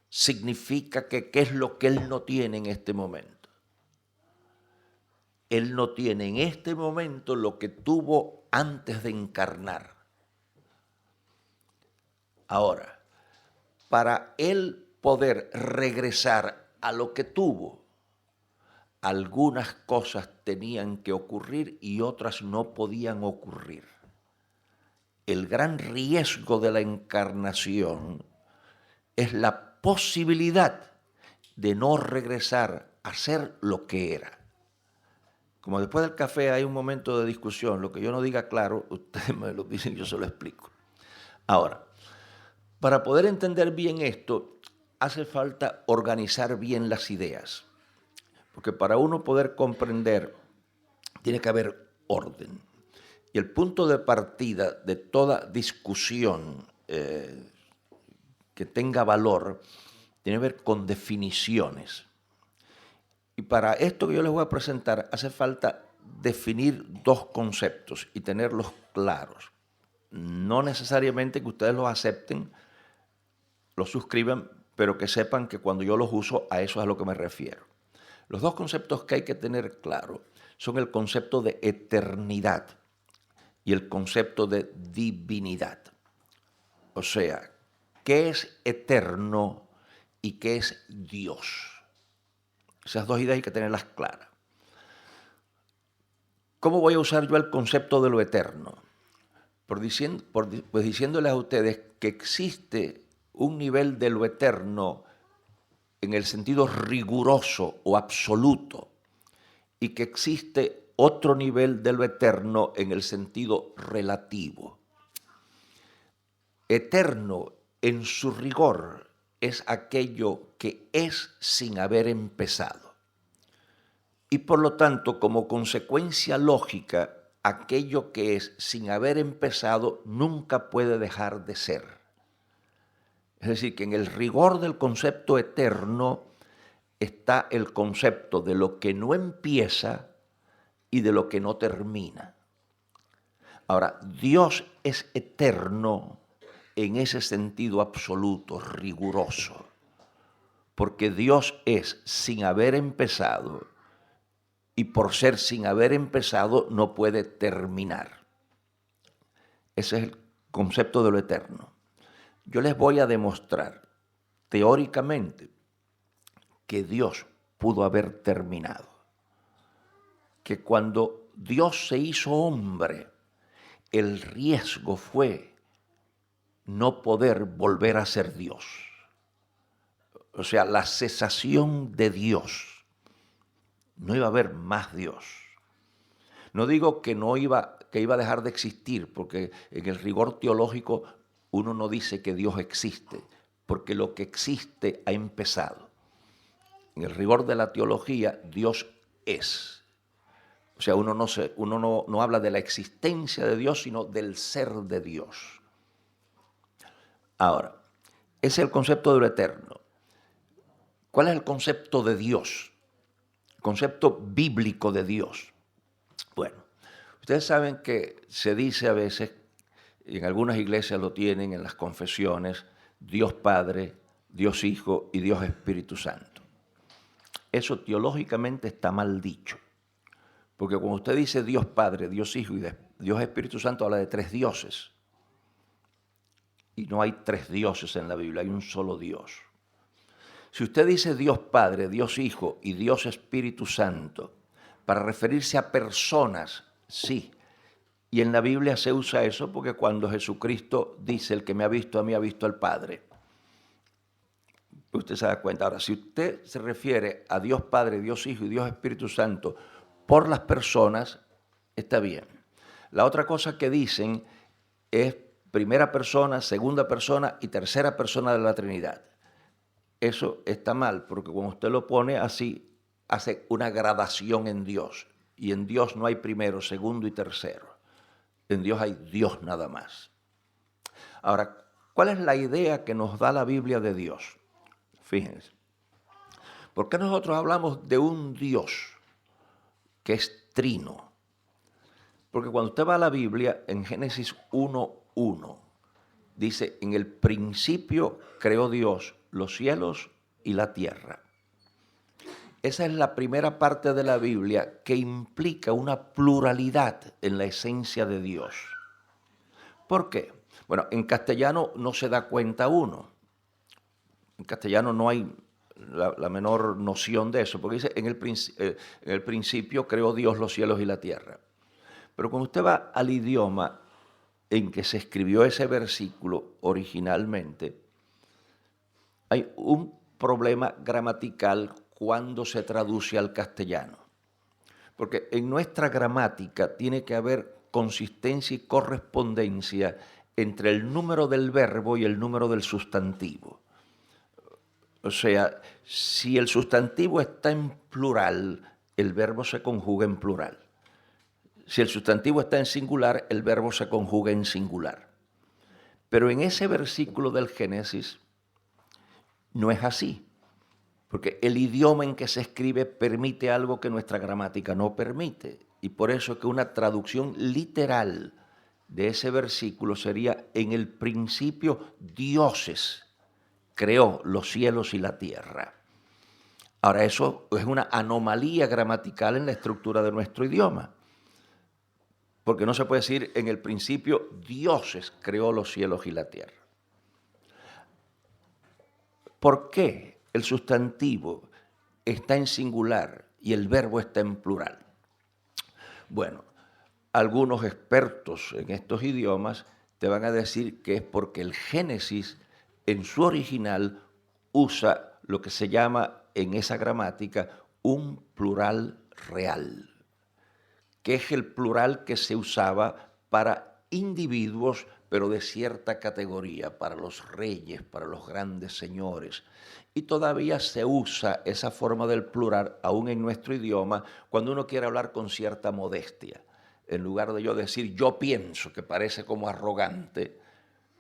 significa que ¿qué es lo que él no tiene en este momento? Él no tiene en este momento lo que tuvo antes de encarnar. Ahora, para él poder regresar a lo que tuvo, algunas cosas tenían que ocurrir y otras no podían ocurrir. El gran riesgo de la encarnación es la posibilidad de no regresar a ser lo que era. Como después del café hay un momento de discusión, lo que yo no diga claro, ustedes me lo dicen, yo se lo explico. Ahora, para poder entender bien esto, hace falta organizar bien las ideas. Porque para uno poder comprender, tiene que haber orden. Y el punto de partida de toda discusión que tenga valor tiene que ver con definiciones. Y para esto que yo les voy a presentar hace falta definir dos conceptos y tenerlos claros. No necesariamente que ustedes los acepten, los suscriban, pero que sepan que cuando yo los uso a eso es a lo que me refiero. Los dos conceptos que hay que tener claro son el concepto de eternidad y el concepto de divinidad. O sea, ¿qué es eterno y qué es Dios? Esas dos ideas hay que tenerlas claras. ¿Cómo voy a usar yo el concepto de lo eterno? Pues diciéndoles a ustedes que existe un nivel de lo eterno en el sentido riguroso o absoluto, y que existe otro nivel de lo eterno en el sentido relativo. Eterno en su rigor es aquello que es sin haber empezado. Y por lo tanto, como consecuencia lógica, aquello que es sin haber empezado nunca puede dejar de ser. Es decir, que en el rigor del concepto eterno está el concepto de lo que no empieza y de lo que no termina. Ahora, Dios es eterno en ese sentido absoluto, riguroso, porque Dios es sin haber empezado y por ser sin haber empezado no puede terminar. Ese es el concepto de lo eterno. Yo les voy a demostrar teóricamente que Dios pudo haber terminado. Que cuando Dios se hizo hombre, el riesgo fue no poder volver a ser Dios. O sea, la cesación de Dios. No iba a haber más Dios. No digo que iba a dejar de existir, porque en el rigor teológico uno no dice que Dios existe, porque lo que existe ha empezado. En el rigor de la teología, Dios es. O sea, uno no habla de la existencia de Dios, sino del ser de Dios. Ahora, ese es el concepto de lo eterno. ¿Cuál es el concepto de Dios? El concepto bíblico de Dios. Bueno, ustedes saben que se dice a veces, y en algunas iglesias lo tienen en las confesiones, Dios Padre, Dios Hijo y Dios Espíritu Santo. Eso teológicamente está mal dicho. Porque cuando usted dice Dios Padre, Dios Hijo y Dios Espíritu Santo, habla de tres dioses. Y no hay tres dioses en la Biblia, hay un solo Dios. Si usted dice Dios Padre, Dios Hijo y Dios Espíritu Santo, para referirse a personas, sí. Y en la Biblia se usa eso porque cuando Jesucristo dice, el que me ha visto a mí ha visto al Padre. Usted se da cuenta. Ahora, si usted se refiere a Dios Padre, Dios Hijo y Dios Espíritu Santo por las personas, está bien. La otra cosa que dicen es primera persona, segunda persona y tercera persona de la Trinidad. Eso está mal, porque cuando usted lo pone así, hace una gradación en Dios. Y en Dios no hay primero, segundo y tercero. En Dios hay Dios nada más. Ahora, ¿cuál es la idea que nos da la Biblia de Dios? Fíjense. ¿Por qué nosotros hablamos de un Dios que es trino. Porque cuando usted va a la Biblia, en Génesis 1:1, dice, en el principio creó Dios los cielos y la tierra. Esa es la primera parte de la Biblia que implica una pluralidad en la esencia de Dios. ¿Por qué? Bueno, en castellano no se da cuenta uno. En castellano no hay la menor noción de eso, porque dice, en el principio creó Dios los cielos y la tierra. Pero cuando usted va al idioma en que se escribió ese versículo originalmente, hay un problema gramatical cuando se traduce al castellano. Porque en nuestra gramática tiene que haber consistencia y correspondencia entre el número del verbo y el número del sustantivo. O sea, si el sustantivo está en plural, el verbo se conjuga en plural. Si el sustantivo está en singular, el verbo se conjuga en singular. Pero en ese versículo del Génesis no es así, porque el idioma en que se escribe permite algo que nuestra gramática no permite. Y por eso es que una traducción literal de ese versículo sería: en el principio dioses creó los cielos y la tierra. Ahora, eso es una anomalía gramatical en la estructura de nuestro idioma. Porque no se puede decir, en el principio dioses creó los cielos y la tierra. ¿Por qué el sustantivo está en singular y el verbo está en plural? Bueno, algunos expertos en estos idiomas te van a decir que es porque el Génesis en su original usa lo que se llama en esa gramática un plural real, que es el plural que se usaba para individuos, pero de cierta categoría, para los reyes, para los grandes señores. Y todavía se usa esa forma del plural, aún en nuestro idioma, cuando uno quiere hablar con cierta modestia. En lugar de yo decir yo pienso, que parece como arrogante,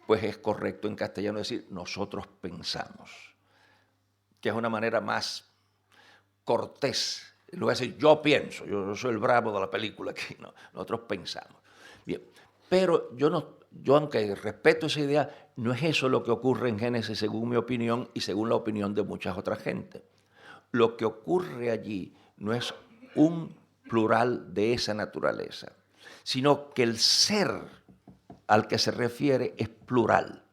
pues es correcto en castellano decir nosotros pensamos, que es una manera más cortés. En lugar de decir yo pienso, yo soy el bravo de la película, aquí no, nosotros pensamos. Bien, pero yo aunque respeto esa idea, no es eso lo que ocurre en Génesis según mi opinión y según la opinión de muchas otras gentes. Lo que ocurre allí no es un plural de esa naturaleza, sino que el ser al que se refiere es plural.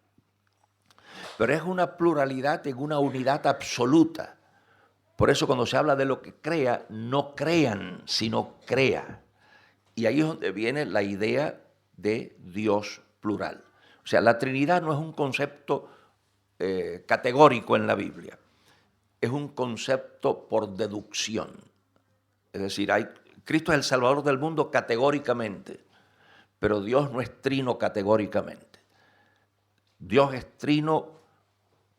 Pero es una pluralidad en una unidad absoluta. Por eso cuando se habla de lo que crea, no crean, sino crea. Y ahí es donde viene la idea de Dios plural. O sea, la Trinidad no es un concepto categórico en la Biblia, es un concepto por deducción. Es decir, Cristo es el Salvador del mundo categóricamente, pero Dios no es trino categóricamente. Dios es trino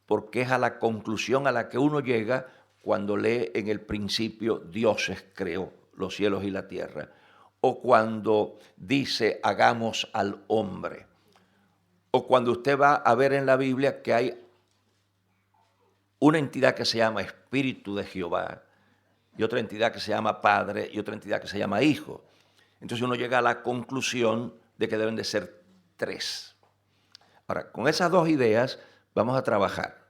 porque es a la conclusión a la que uno llega cuando lee en el principio dioses creó los cielos y la tierra, o cuando dice hagamos al hombre, o cuando usted va a ver en la Biblia que hay una entidad que se llama Espíritu de Jehová, y otra entidad que se llama Padre, y otra entidad que se llama Hijo. Entonces uno llega a la conclusión de que deben de ser tres. Ahora, con esas dos ideas vamos a trabajar,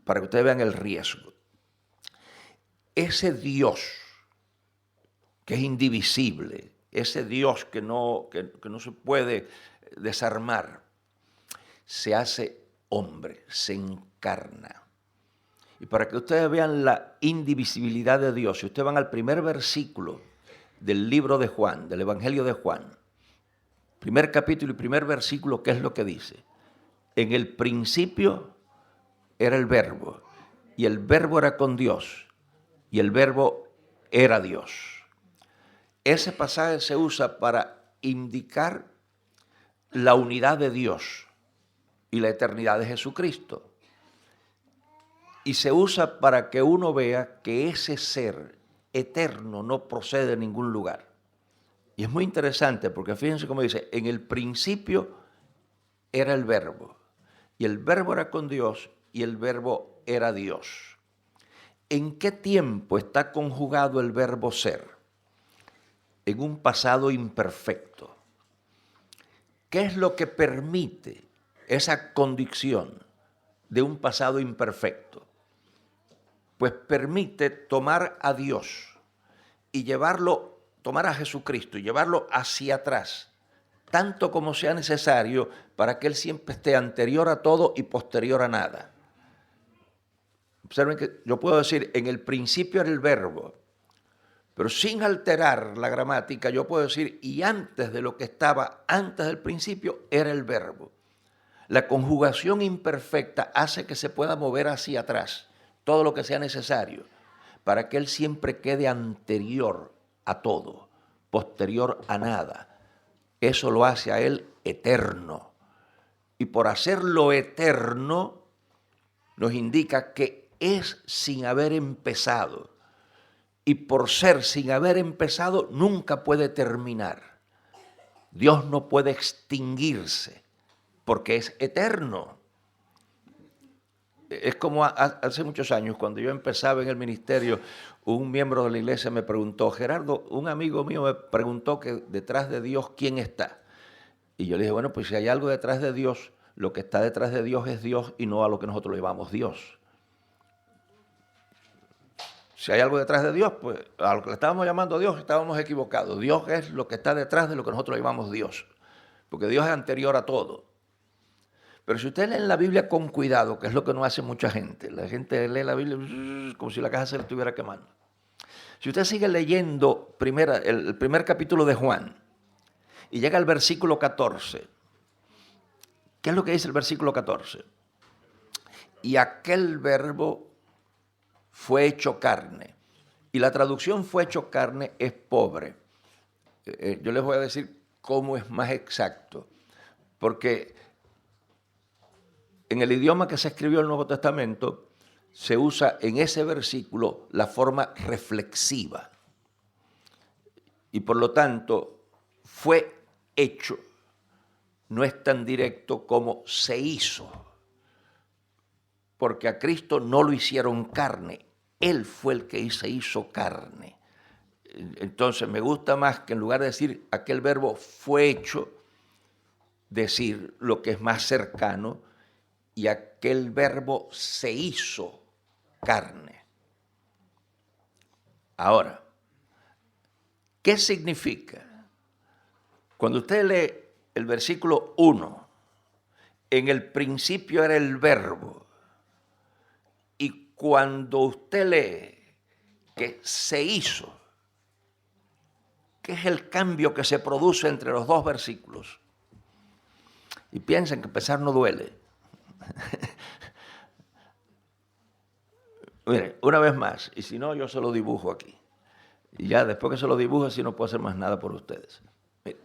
para que ustedes vean el riesgo. Ese Dios que es indivisible, ese Dios que no se puede desarmar, se hace hombre, se encarna. Y para que ustedes vean la indivisibilidad de Dios, si ustedes van al primer versículo del libro de Juan, del Evangelio de Juan, primer capítulo y primer versículo, ¿qué es lo que dice? En el principio era el Verbo, y el Verbo era con Dios, y el Verbo era Dios. Ese pasaje se usa para indicar la unidad de Dios y la eternidad de Jesucristo. Y se usa para que uno vea que ese ser eterno no procede de ningún lugar. Y es muy interesante porque fíjense cómo dice, en el principio era el Verbo, y el Verbo era con Dios, y el Verbo era Dios. ¿En qué tiempo está conjugado el verbo ser? en un pasado imperfecto. ¿Qué es lo que permite esa condición de un pasado imperfecto? Pues permite tomar a Dios y tomar a Jesucristo y llevarlo hacia atrás, tanto como sea necesario para que Él siempre esté anterior a todo y posterior a nada. Observen que yo puedo decir, en el principio era el verbo, pero sin alterar la gramática, yo puedo decir, y antes de lo que estaba antes del principio era el verbo. La conjugación imperfecta hace que se pueda mover hacia atrás todo lo que sea necesario para que Él siempre quede anterior a todo, posterior a nada. Eso lo hace a Él eterno. Y por hacerlo eterno, nos indica que es sin haber empezado. Y por ser sin haber empezado, nunca puede terminar. Dios no puede extinguirse, porque es eterno. Es como hace muchos años, cuando yo empezaba en el ministerio, un miembro de la iglesia me preguntó, Gerardo, un amigo mío me preguntó que detrás de Dios, ¿quién está? Y yo le dije, bueno, pues si hay algo detrás de Dios, lo que está detrás de Dios es Dios y no a lo que nosotros le llamamos Dios. Si hay algo detrás de Dios, pues a lo que le estábamos llamando Dios estábamos equivocados. Dios es lo que está detrás de lo que nosotros le llamamos Dios, porque Dios es anterior a todo. Pero si usted lee la Biblia con cuidado, que es lo que no hace mucha gente, la gente lee la Biblia como si la caja se le estuviera quemando. Si usted sigue leyendo el primer capítulo de Juan y llega al versículo 14, ¿qué es lo que dice el versículo 14? Y aquel verbo fue hecho carne. Y la traducción fue hecho carne es pobre. Yo les voy a decir cómo es más exacto. Porque en el idioma que se escribió el Nuevo Testamento, se usa en ese versículo la forma reflexiva. Y por lo tanto, fue hecho. No es tan directo como se hizo. Porque a Cristo no lo hicieron carne. Él fue el que se hizo carne. Entonces me gusta más que en lugar de decir aquel verbo fue hecho, decir lo que es más cercano, y aquel verbo se hizo carne. Ahora, ¿qué significa? Cuando usted lee el versículo 1, en el principio era el verbo, y cuando usted lee que se hizo, ¿qué es el cambio que se produce entre los dos versículos? Y piensen que empezar no duele. Mire, una vez más, y si no, yo se lo dibujo aquí. Y ya después que se lo dibujo, así no puedo hacer más nada por ustedes. Mire,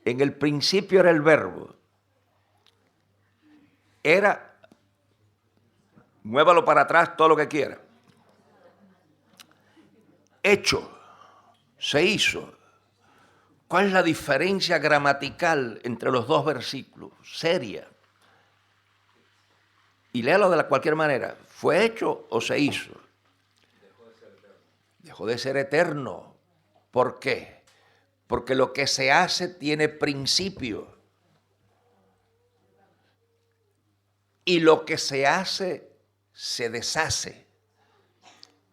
en el principio era el verbo. Era, muévalo para atrás todo lo que quiera. Hecho, se hizo. ¿Cuál es la diferencia gramatical entre los dos versículos? Seria. Y léalo de cualquier manera. ¿Fue hecho o se hizo? Dejó de ser eterno. ¿Por qué? Porque lo que se hace tiene principio. Y lo que se hace se deshace.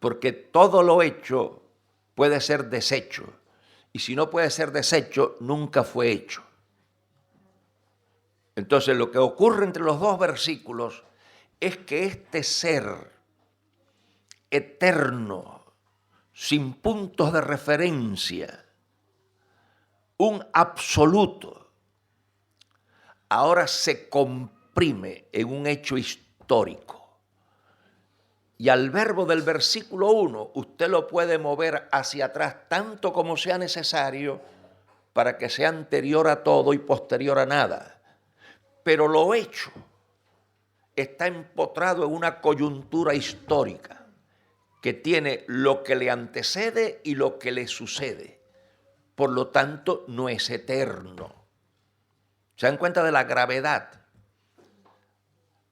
Porque todo lo hecho puede ser deshecho. Y si no puede ser deshecho, nunca fue hecho. Entonces lo que ocurre entre los dos versículos es que este ser eterno, sin puntos de referencia, un absoluto, ahora se comprime en un hecho histórico. Y al verbo del versículo 1, usted lo puede mover hacia atrás tanto como sea necesario para que sea anterior a todo y posterior a nada. Pero lo hecho está empotrado en una coyuntura histórica que tiene lo que le antecede y lo que le sucede. Por lo tanto, no es eterno. ¿Se dan cuenta de la gravedad?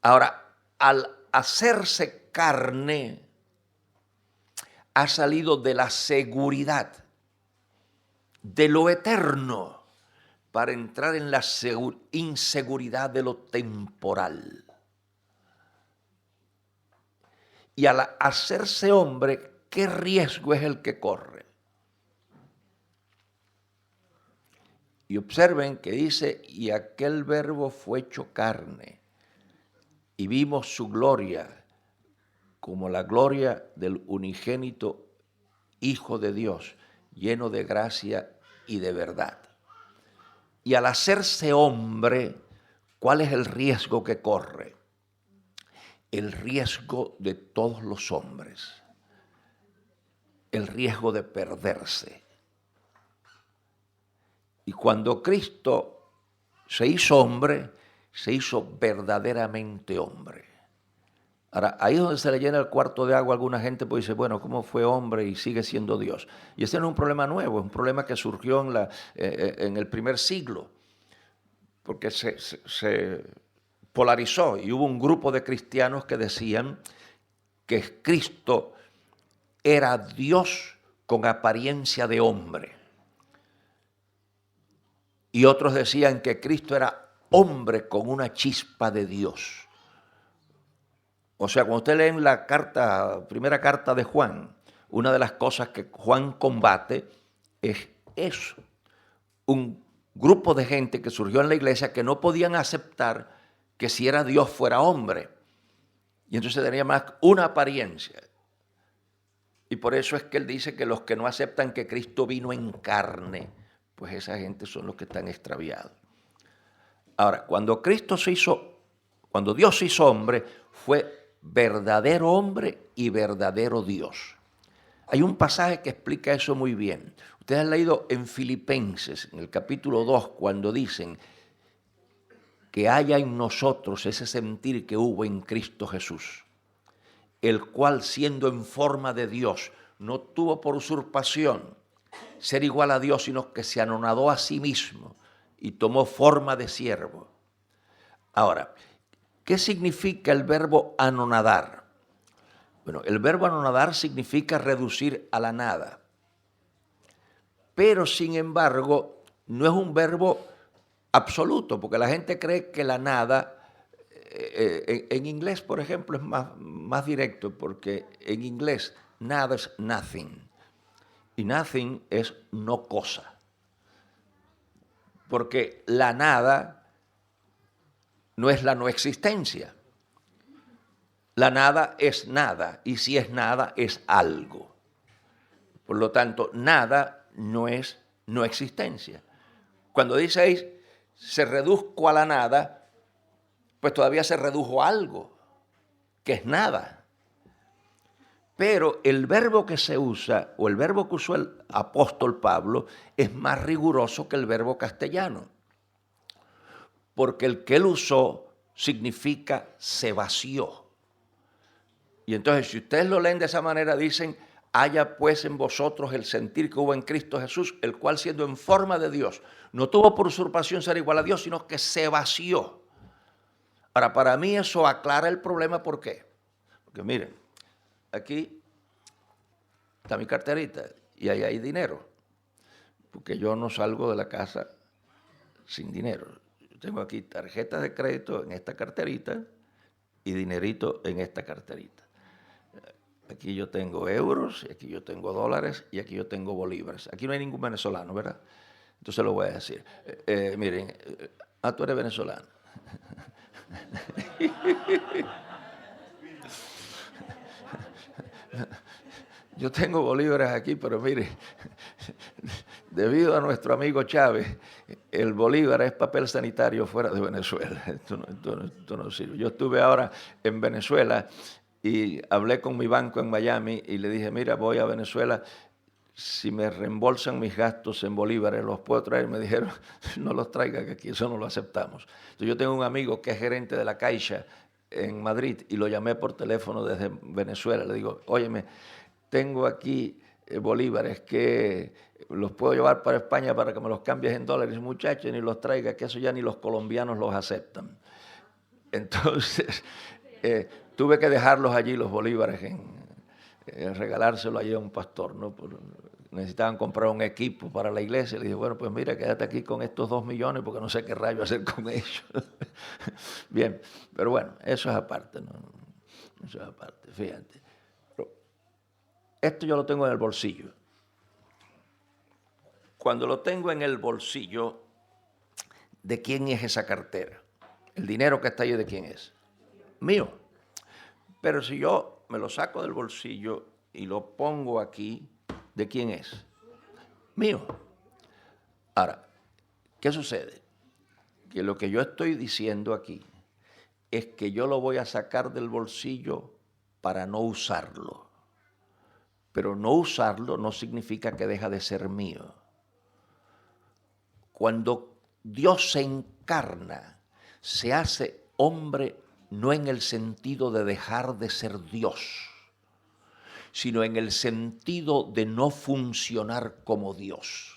Ahora, al hacerse carne, ha salido de la seguridad de lo eterno para entrar en la inseguridad de lo temporal. Y al hacerse hombre, ¿qué riesgo es el que corre? Y observen que dice, y aquel verbo fue hecho carne, y vimos su gloria, como la gloria del unigénito Hijo de Dios, lleno de gracia y de verdad. Y al hacerse hombre, ¿cuál es el riesgo que corre? El riesgo de todos los hombres, el riesgo de perderse. Y cuando Cristo se hizo hombre, se hizo verdaderamente hombre. Ahora, ahí es donde se le llena el cuarto de agua a alguna gente, pues dice, bueno, ¿cómo fue hombre y sigue siendo Dios? Y ese no es un problema nuevo, es un problema que surgió en el primer siglo, porque se polarizó y hubo un grupo de cristianos que decían que Cristo era Dios con apariencia de hombre. Y otros decían que Cristo era hombre con una chispa de Dios. O sea, cuando usted lee en la primera carta de Juan, una de las cosas que Juan combate es eso. Un grupo de gente que surgió en la iglesia que no podían aceptar que si era Dios fuera hombre. Y entonces tenía más una apariencia. Y por eso es que él dice que los que no aceptan que Cristo vino en carne, pues esa gente son los que están extraviados. Ahora, cuando Dios se hizo hombre, fue verdadero hombre y verdadero Dios. Hay un pasaje que explica eso muy bien. Ustedes han leído en Filipenses, en el capítulo 2, cuando dicen que haya en nosotros ese sentir que hubo en Cristo Jesús, el cual siendo en forma de Dios, no tuvo por usurpación ser igual a Dios, sino que se anonadó a sí mismo y tomó forma de siervo. Ahora, ¿qué significa el verbo anonadar? Bueno, el verbo anonadar significa reducir a la nada. Pero, sin embargo, no es un verbo absoluto, porque la gente cree que la nada, en inglés, por ejemplo, es más directo, porque en inglés nada es nothing. Y nothing es no cosa. Porque la nada no es la no existencia. La nada es nada, y si es nada, es algo. Por lo tanto, nada no es no existencia. Cuando dice ahí, se redujo a la nada, pues todavía se redujo a algo, que es nada. Pero el verbo que se usa, o el verbo que usó el apóstol Pablo, es más riguroso que el verbo castellano. Porque el que él usó significa se vació. Y entonces, si ustedes lo leen de esa manera, dicen, haya pues en vosotros el sentir que hubo en Cristo Jesús, el cual siendo en forma de Dios, no tuvo por usurpación ser igual a Dios, sino que se vació. Ahora, para mí eso aclara el problema, ¿por qué? Porque miren, aquí está mi carterita y ahí hay dinero, porque yo no salgo de la casa sin dinero. Yo tengo aquí tarjetas de crédito en esta carterita y dinerito en esta carterita. Aquí yo tengo euros, aquí yo tengo dólares y aquí yo tengo bolívares. Aquí no hay ningún venezolano, ¿verdad? Entonces lo voy a decir. Miren, tú eres venezolano. Yo tengo bolívares aquí, pero mire, debido a nuestro amigo Chávez, el bolívar es papel sanitario fuera de Venezuela. Esto no sirve. Yo estuve ahora en Venezuela y hablé con mi banco en Miami y le dije, mira, voy a Venezuela, si me reembolsan mis gastos en bolívares, ¿los puedo traer? Me dijeron, no los traiga, que aquí eso no lo aceptamos. Entonces, yo tengo un amigo que es gerente de la Caixa en Madrid y lo llamé por teléfono desde Venezuela. Le digo, óyeme, tengo aquí bolívares que los puedo llevar para España para que me los cambies en dólares, muchachos, ni los traiga, que eso ya ni los colombianos los aceptan. Entonces, tuve que dejarlos allí, los bolívares, regalárselo allí a un pastor, necesitaban comprar un equipo para la iglesia. Le dije, bueno, pues mira, quédate aquí con estos 2 millones porque no sé qué rayo hacer con ellos. Bien, pero bueno, eso es aparte, ¿no? Eso es aparte, fíjate. Pero esto yo lo tengo en el bolsillo. Cuando lo tengo en el bolsillo, ¿de quién es esa cartera? El dinero que está ahí, ¿de quién es? Mío. Pero si yo me lo saco del bolsillo y lo pongo aquí, ¿de quién es? Mío. Ahora, ¿qué sucede? Que lo que yo estoy diciendo aquí es que yo lo voy a sacar del bolsillo para no usarlo. Pero no usarlo no significa que deja de ser mío. Cuando Dios se encarna, se hace hombre no en el sentido de dejar de ser Dios, sino en el sentido de no funcionar como Dios.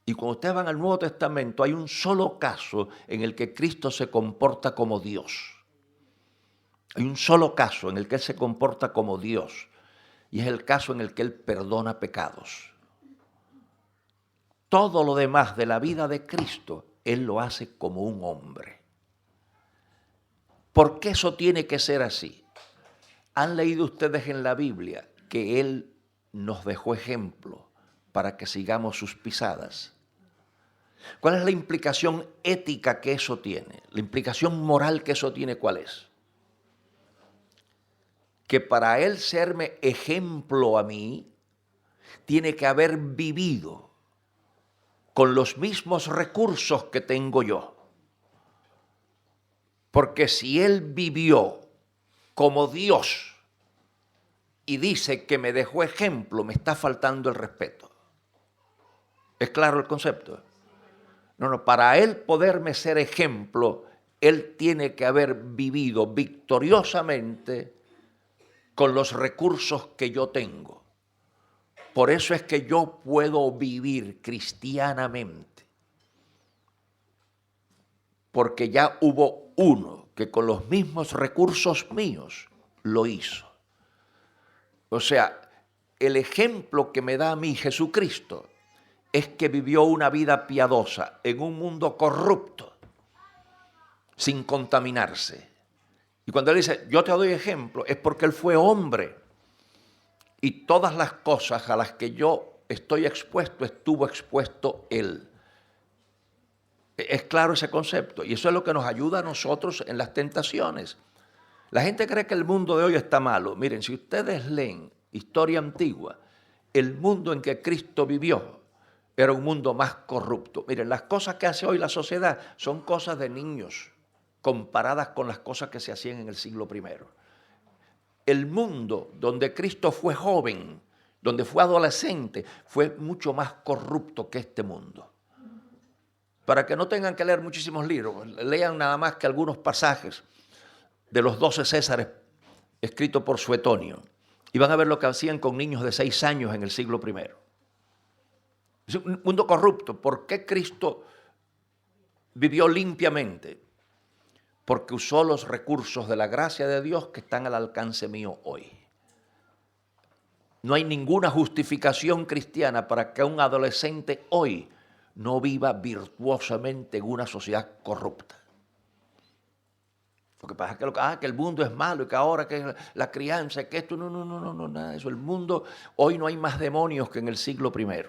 Y cuando ustedes van al Nuevo Testamento, hay un solo caso en el que Cristo se comporta como Dios. Hay un solo caso en el que Él se comporta como Dios, y es el caso en el que Él perdona pecados. Todo lo demás de la vida de Cristo, Él lo hace como un hombre. ¿Por qué eso tiene que ser así? ¿Han leído ustedes en la Biblia que Él nos dejó ejemplo para que sigamos sus pisadas? ¿Cuál es la implicación ética que eso tiene? La implicación moral que eso tiene, ¿cuál es? Que para Él serme ejemplo a mí, tiene que haber vivido con los mismos recursos que tengo yo. Porque si Él vivió como Dios y dice que me dejó ejemplo, me está faltando el respeto. ¿Es claro el concepto? No, para Él poderme ser ejemplo, Él tiene que haber vivido victoriosamente con los recursos que yo tengo. Por eso es que yo puedo vivir cristianamente. Porque ya hubo uno que con los mismos recursos míos lo hizo. O sea, el ejemplo que me da a mí Jesucristo es que vivió una vida piadosa en un mundo corrupto, sin contaminarse. Y cuando Él dice, yo te doy ejemplo, es porque Él fue hombre. Y todas las cosas a las que yo estoy expuesto, estuvo expuesto Él. Es claro ese concepto. Y eso es lo que nos ayuda a nosotros en las tentaciones. La gente cree que el mundo de hoy está malo. Miren, si ustedes leen historia antigua, el mundo en que Cristo vivió era un mundo más corrupto. Miren, las cosas que hace hoy la sociedad son cosas de niños comparadas con las cosas que se hacían en el siglo I. El mundo donde Cristo fue joven, donde fue adolescente, fue mucho más corrupto que este mundo. Para que no tengan que leer muchísimos libros, lean nada más que algunos pasajes de los 12 Césares escritos por Suetonio y van a ver lo que hacían con niños de 6 años en el siglo I. Es un mundo corrupto. ¿Por qué Cristo vivió limpiamente? Porque usó los recursos de la gracia de Dios que están al alcance mío hoy. No hay ninguna justificación cristiana para que un adolescente hoy no viva virtuosamente en una sociedad corrupta. Lo que pasa es que el mundo es malo y que ahora que la crianza, que esto, no, nada de eso. El mundo, hoy no hay más demonios que en el siglo I.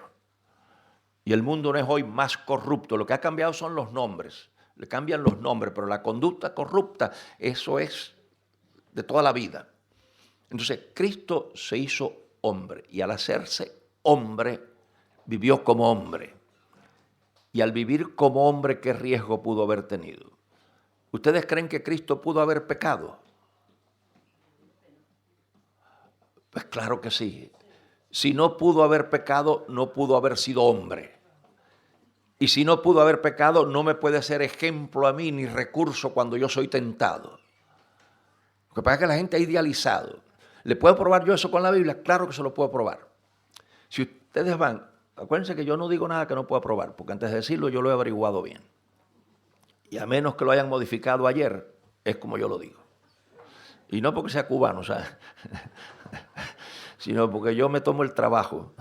Y el mundo no es hoy más corrupto. Lo que ha cambiado son los nombres. Le cambian los nombres, pero la conducta corrupta, eso es de toda la vida. Entonces, Cristo se hizo hombre y al hacerse hombre, vivió como hombre. Y al vivir como hombre, ¿qué riesgo pudo haber tenido? ¿Ustedes creen que Cristo pudo haber pecado? Pues claro que sí. Si no pudo haber pecado, no pudo haber sido hombre. Y si no pudo haber pecado, no me puede ser ejemplo a mí ni recurso cuando yo soy tentado. Lo que pasa es que la gente ha idealizado. ¿Le puedo probar yo eso con la Biblia? Claro que se lo puedo probar. Si ustedes van, acuérdense que yo no digo nada que no pueda probar, porque antes de decirlo yo lo he averiguado bien. Y a menos que lo hayan modificado ayer, es como yo lo digo. Y no porque sea cubano, ¿sabes? Sino porque yo me tomo el trabajo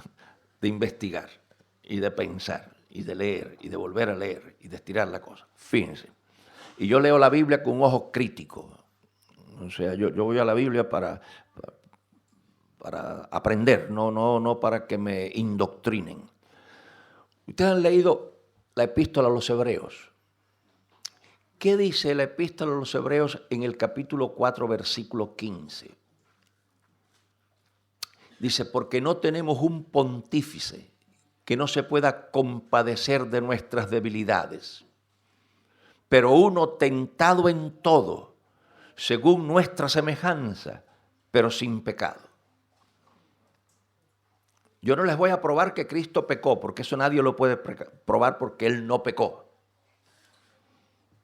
de investigar y de pensar y de leer y de volver a leer y de estirar la cosa. Fíjense. Y yo leo la Biblia con un ojo crítico. O sea, yo voy a la Biblia para aprender, no para que me indoctrinen. Ustedes han leído la epístola a los Hebreos. ¿Qué dice la epístola a los Hebreos en el capítulo 4, versículo 15? Dice, porque no tenemos un pontífice que no se pueda compadecer de nuestras debilidades, pero uno tentado en todo, según nuestra semejanza, pero sin pecado. Yo no les voy a probar que Cristo pecó, porque eso nadie lo puede probar porque Él no pecó.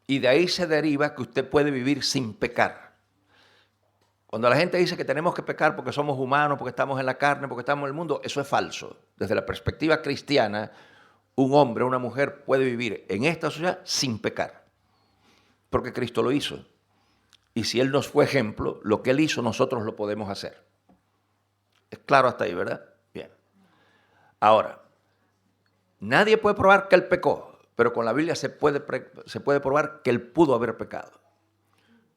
Y de ahí se deriva que usted puede vivir sin pecar. Cuando la gente dice que tenemos que pecar porque somos humanos, porque estamos en la carne, porque estamos en el mundo, eso es falso. Desde la perspectiva cristiana, un hombre o una mujer puede vivir en esta sociedad sin pecar, porque Cristo lo hizo. Y si Él nos fue ejemplo, lo que Él hizo nosotros lo podemos hacer. ¿Es claro hasta ahí, verdad? Bien. Ahora, nadie puede probar que Él pecó, pero con la Biblia se puede probar que Él pudo haber pecado.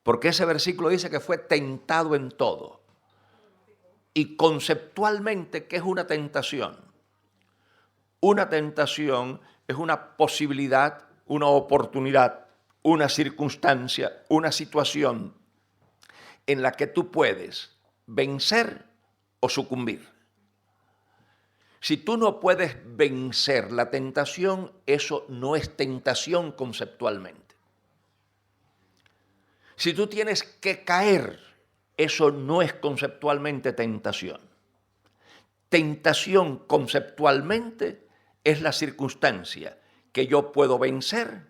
Porque ese versículo dice que fue tentado en todo. Y conceptualmente, ¿qué es una tentación? Una tentación es una posibilidad, una oportunidad, una circunstancia, una situación en la que tú puedes vencer o sucumbir. Si tú no puedes vencer la tentación, eso no es tentación conceptualmente. Si tú tienes que caer, eso no es conceptualmente tentación. Tentación conceptualmente es la circunstancia que yo puedo vencer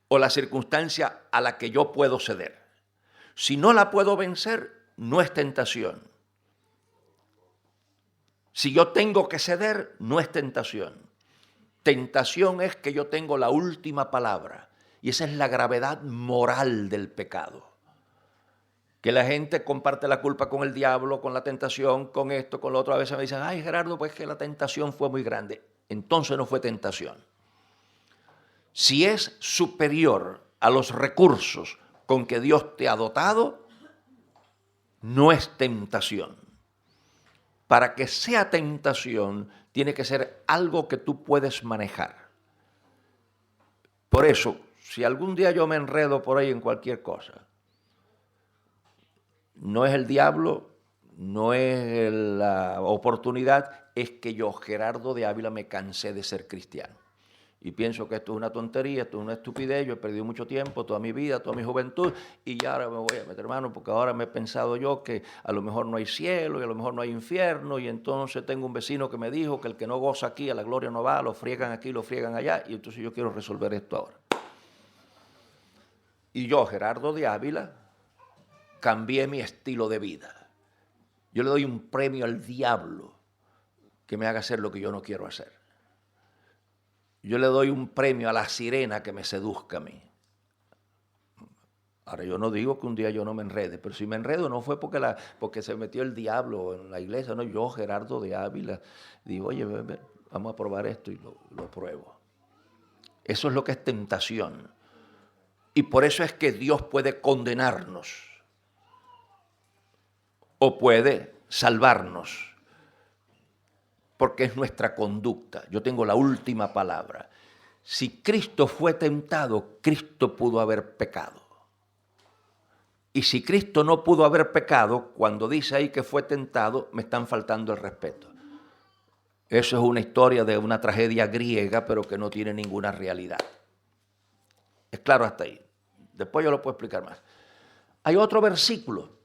o la circunstancia a la que yo puedo ceder. Si no la puedo vencer, no es tentación. Si yo tengo que ceder, no es tentación. Tentación es que yo tengo la última palabra. Y esa es la gravedad moral del pecado. Que la gente comparte la culpa con el diablo, con la tentación, con esto, con lo otro. A veces me dicen, ay Gerardo, pues que la tentación fue muy grande. Entonces no fue tentación. Si es superior a los recursos con que Dios te ha dotado, no es tentación. Para que sea tentación, tiene que ser algo que tú puedes manejar. Por eso, si algún día yo me enredo por ahí en cualquier cosa, no es el diablo, no es la oportunidad, es que yo, Gerardo de Ávila, me cansé de ser cristiano. Y pienso que esto es una tontería, esto es una estupidez, yo he perdido mucho tiempo, toda mi vida, toda mi juventud, y ya ahora me voy a meter mano, porque ahora me he pensado yo que a lo mejor no hay cielo, y a lo mejor no hay infierno, y entonces tengo un vecino que me dijo que el que no goza aquí, a la gloria no va, lo friegan aquí, lo friegan allá, y entonces yo quiero resolver esto ahora. Y yo, Gerardo de Ávila, cambié mi estilo de vida. Yo le doy un premio al diablo que me haga hacer lo que yo no quiero hacer. Yo le doy un premio a la sirena que me seduzca a mí. Ahora, yo no digo que un día yo no me enrede, pero si me enredo no fue porque se metió el diablo en la iglesia, no, yo, Gerardo de Ávila, digo, oye, vamos a probar esto y lo pruebo. Eso es lo que es tentación. Y por eso es que Dios puede condenarnos o puede salvarnos. Porque es nuestra conducta. Yo tengo la última palabra. Si Cristo fue tentado, Cristo pudo haber pecado. Y si Cristo no pudo haber pecado, cuando dice ahí que fue tentado, me están faltando el respeto. Eso es una historia de una tragedia griega, pero que no tiene ninguna realidad. Es claro hasta ahí. Después yo lo puedo explicar más. Hay otro versículo,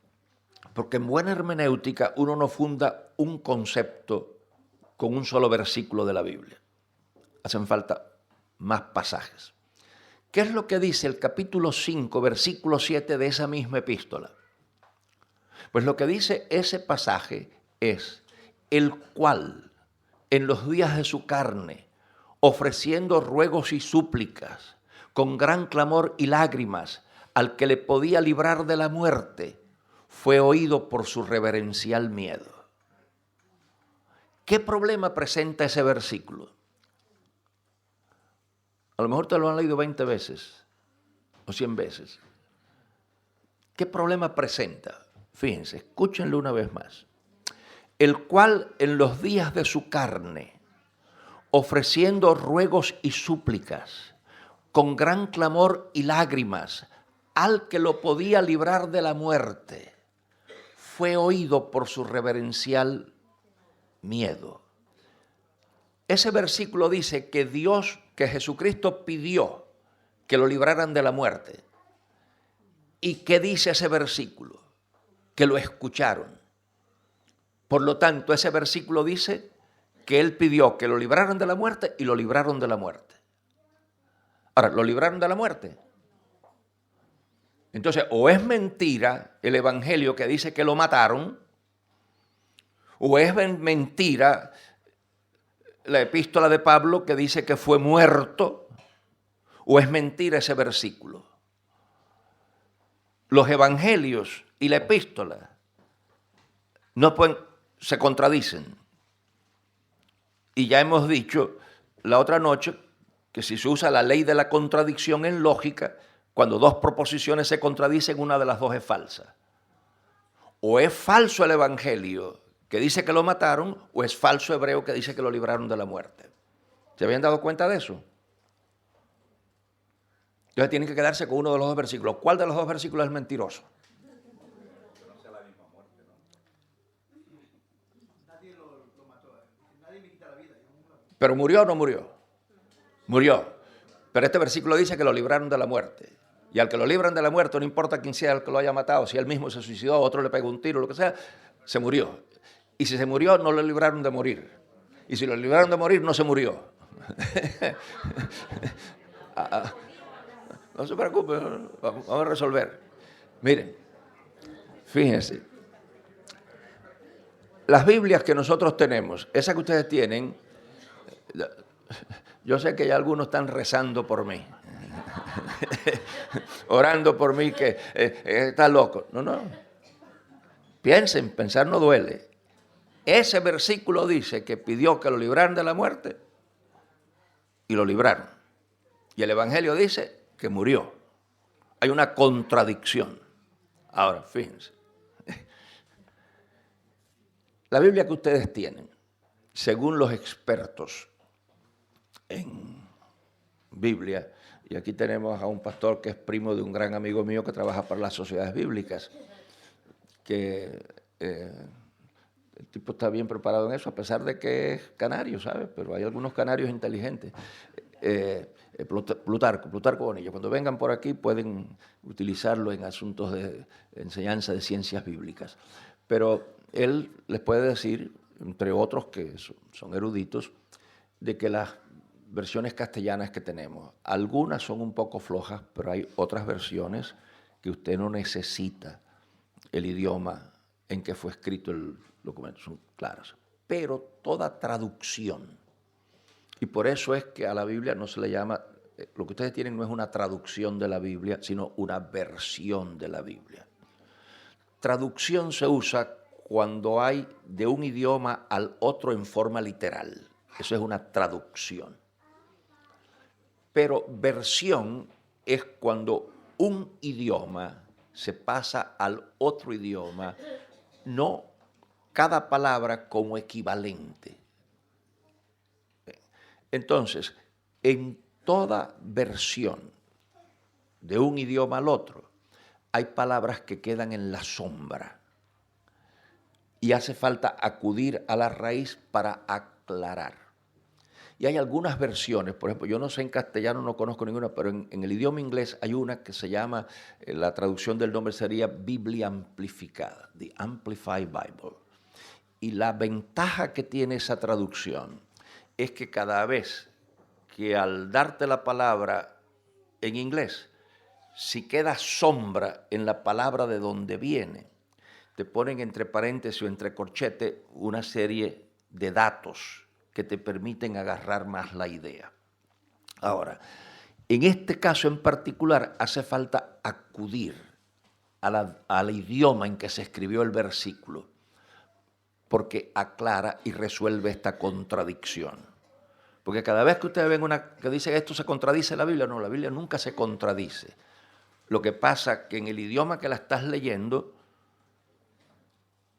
porque en buena hermenéutica uno no funda un concepto con un solo versículo de la Biblia. Hacen falta más pasajes. ¿Qué es lo que dice el capítulo 5, versículo 7 de esa misma epístola? Pues lo que dice ese pasaje es, el cual en los días de su carne, ofreciendo ruegos y súplicas, con gran clamor y lágrimas, al que le podía librar de la muerte, fue oído por su reverencial miedo. ¿Qué problema presenta ese versículo? A lo mejor te lo han leído 20 veces o 100 veces. ¿Qué problema presenta? Fíjense, escúchenlo una vez más. El cual en los días de su carne, ofreciendo ruegos y súplicas, con gran clamor y lágrimas, al que lo podía librar de la muerte, fue oído por su reverencial miedo. Ese versículo dice que que Jesucristo pidió que lo libraran de la muerte. ¿Y qué dice ese versículo? Que lo escucharon. Por lo tanto, ese versículo dice que Él pidió que lo libraran de la muerte y lo libraron de la muerte. Ahora, ¿lo libraron de la muerte? Entonces, o es mentira el evangelio que dice que lo mataron, o es mentira la epístola de Pablo que dice que fue muerto, o es mentira ese versículo. Los evangelios y la epístola se contradicen. Y ya hemos dicho la otra noche que si se usa la ley de la contradicción en lógica, cuando dos proposiciones se contradicen, una de las dos es falsa. O es falso el evangelio que dice que lo mataron, o es falso hebreo que dice que lo libraron de la muerte. ¿Se habían dado cuenta de eso? Entonces tienen que quedarse con uno de los dos versículos. ¿Cuál de los dos versículos es mentiroso? Que no sea la misma muerte, ¿no? Nadie lo mató. Nadie me quita la vida. ¿Pero murió o no murió? Murió. Pero este versículo dice que lo libraron de la muerte. Y al que lo libran de la muerte, no importa quién sea el que lo haya matado, si él mismo se suicidó, otro le pegó un tiro, lo que sea, se murió. Y si se murió, no lo libraron de morir. Y si lo libraron de morir, no se murió. No se preocupe, vamos a resolver. Miren, fíjense. Las Biblias que nosotros tenemos, esas que ustedes tienen, yo sé que ya algunos están rezando por mí. Orando por mí que está loco. No. Piensen, pensar no duele. Ese versículo dice que pidió que lo libraran de la muerte y lo libraron. Y el Evangelio dice que murió. Hay una contradicción. Ahora, fíjense. La Biblia que ustedes tienen, según los expertos en Biblia, y aquí tenemos a un pastor que es primo de un gran amigo mío que trabaja para las sociedades bíblicas, que el tipo está bien preparado en eso, a pesar de que es canario, ¿sabes? Pero hay algunos canarios inteligentes. Plutarco Bonillo. Cuando vengan por aquí pueden utilizarlo en asuntos de enseñanza de ciencias bíblicas. Pero él les puede decir, entre otros que son eruditos, de que las versiones castellanas que tenemos, algunas son un poco flojas, pero hay otras versiones que usted no necesita el idioma en que fue escrito el documento, son claras. Pero toda traducción, y por eso es que a la Biblia no se le llama, lo que ustedes tienen no es una traducción de la Biblia, sino una versión de la Biblia. Traducción se usa cuando hay de un idioma al otro en forma literal. Eso es una traducción. Pero versión es cuando un idioma se pasa al otro idioma, no cada palabra como equivalente. Entonces, en toda versión de un idioma al otro, hay palabras que quedan en la sombra y hace falta acudir a la raíz para aclarar. Y hay algunas versiones, por ejemplo, yo no sé en castellano, no conozco ninguna, pero en el idioma inglés hay una que se llama, la traducción del nombre sería Biblia amplificada, The Amplified Bible. Y la ventaja que tiene esa traducción es que cada vez que al darte la palabra en inglés, si queda sombra en la palabra de donde viene, te ponen entre paréntesis o entre corchetes una serie de datos que te permiten agarrar más la idea. Ahora, en este caso en particular hace falta acudir al idioma en que se escribió el versículo porque aclara y resuelve esta contradicción. Porque cada vez que ustedes ven una que dice que esto se contradice en la Biblia, no, la Biblia nunca se contradice. Lo que pasa es que en el idioma que la estás leyendo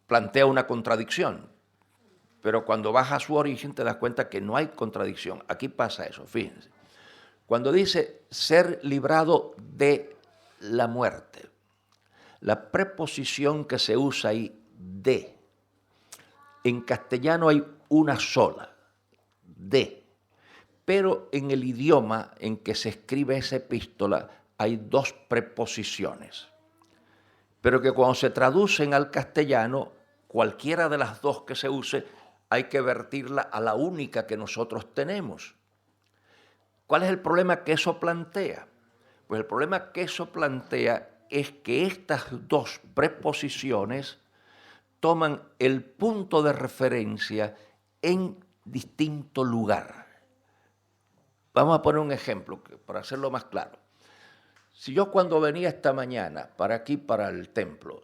plantea una contradicción, pero cuando vas a su origen te das cuenta que no hay contradicción. Aquí pasa eso, fíjense. Cuando dice ser librado de la muerte, la preposición que se usa ahí, de, en castellano hay una sola, de, pero en el idioma en que se escribe esa epístola hay dos preposiciones, pero que cuando se traducen al castellano, cualquiera de las dos que se use, hay que vertirla a la única que nosotros tenemos. ¿Cuál es el problema que eso plantea? Pues el problema que eso plantea es que estas dos preposiciones toman el punto de referencia en distinto lugar. Vamos a poner un ejemplo para hacerlo más claro. Si yo cuando venía esta mañana para aquí, para el templo,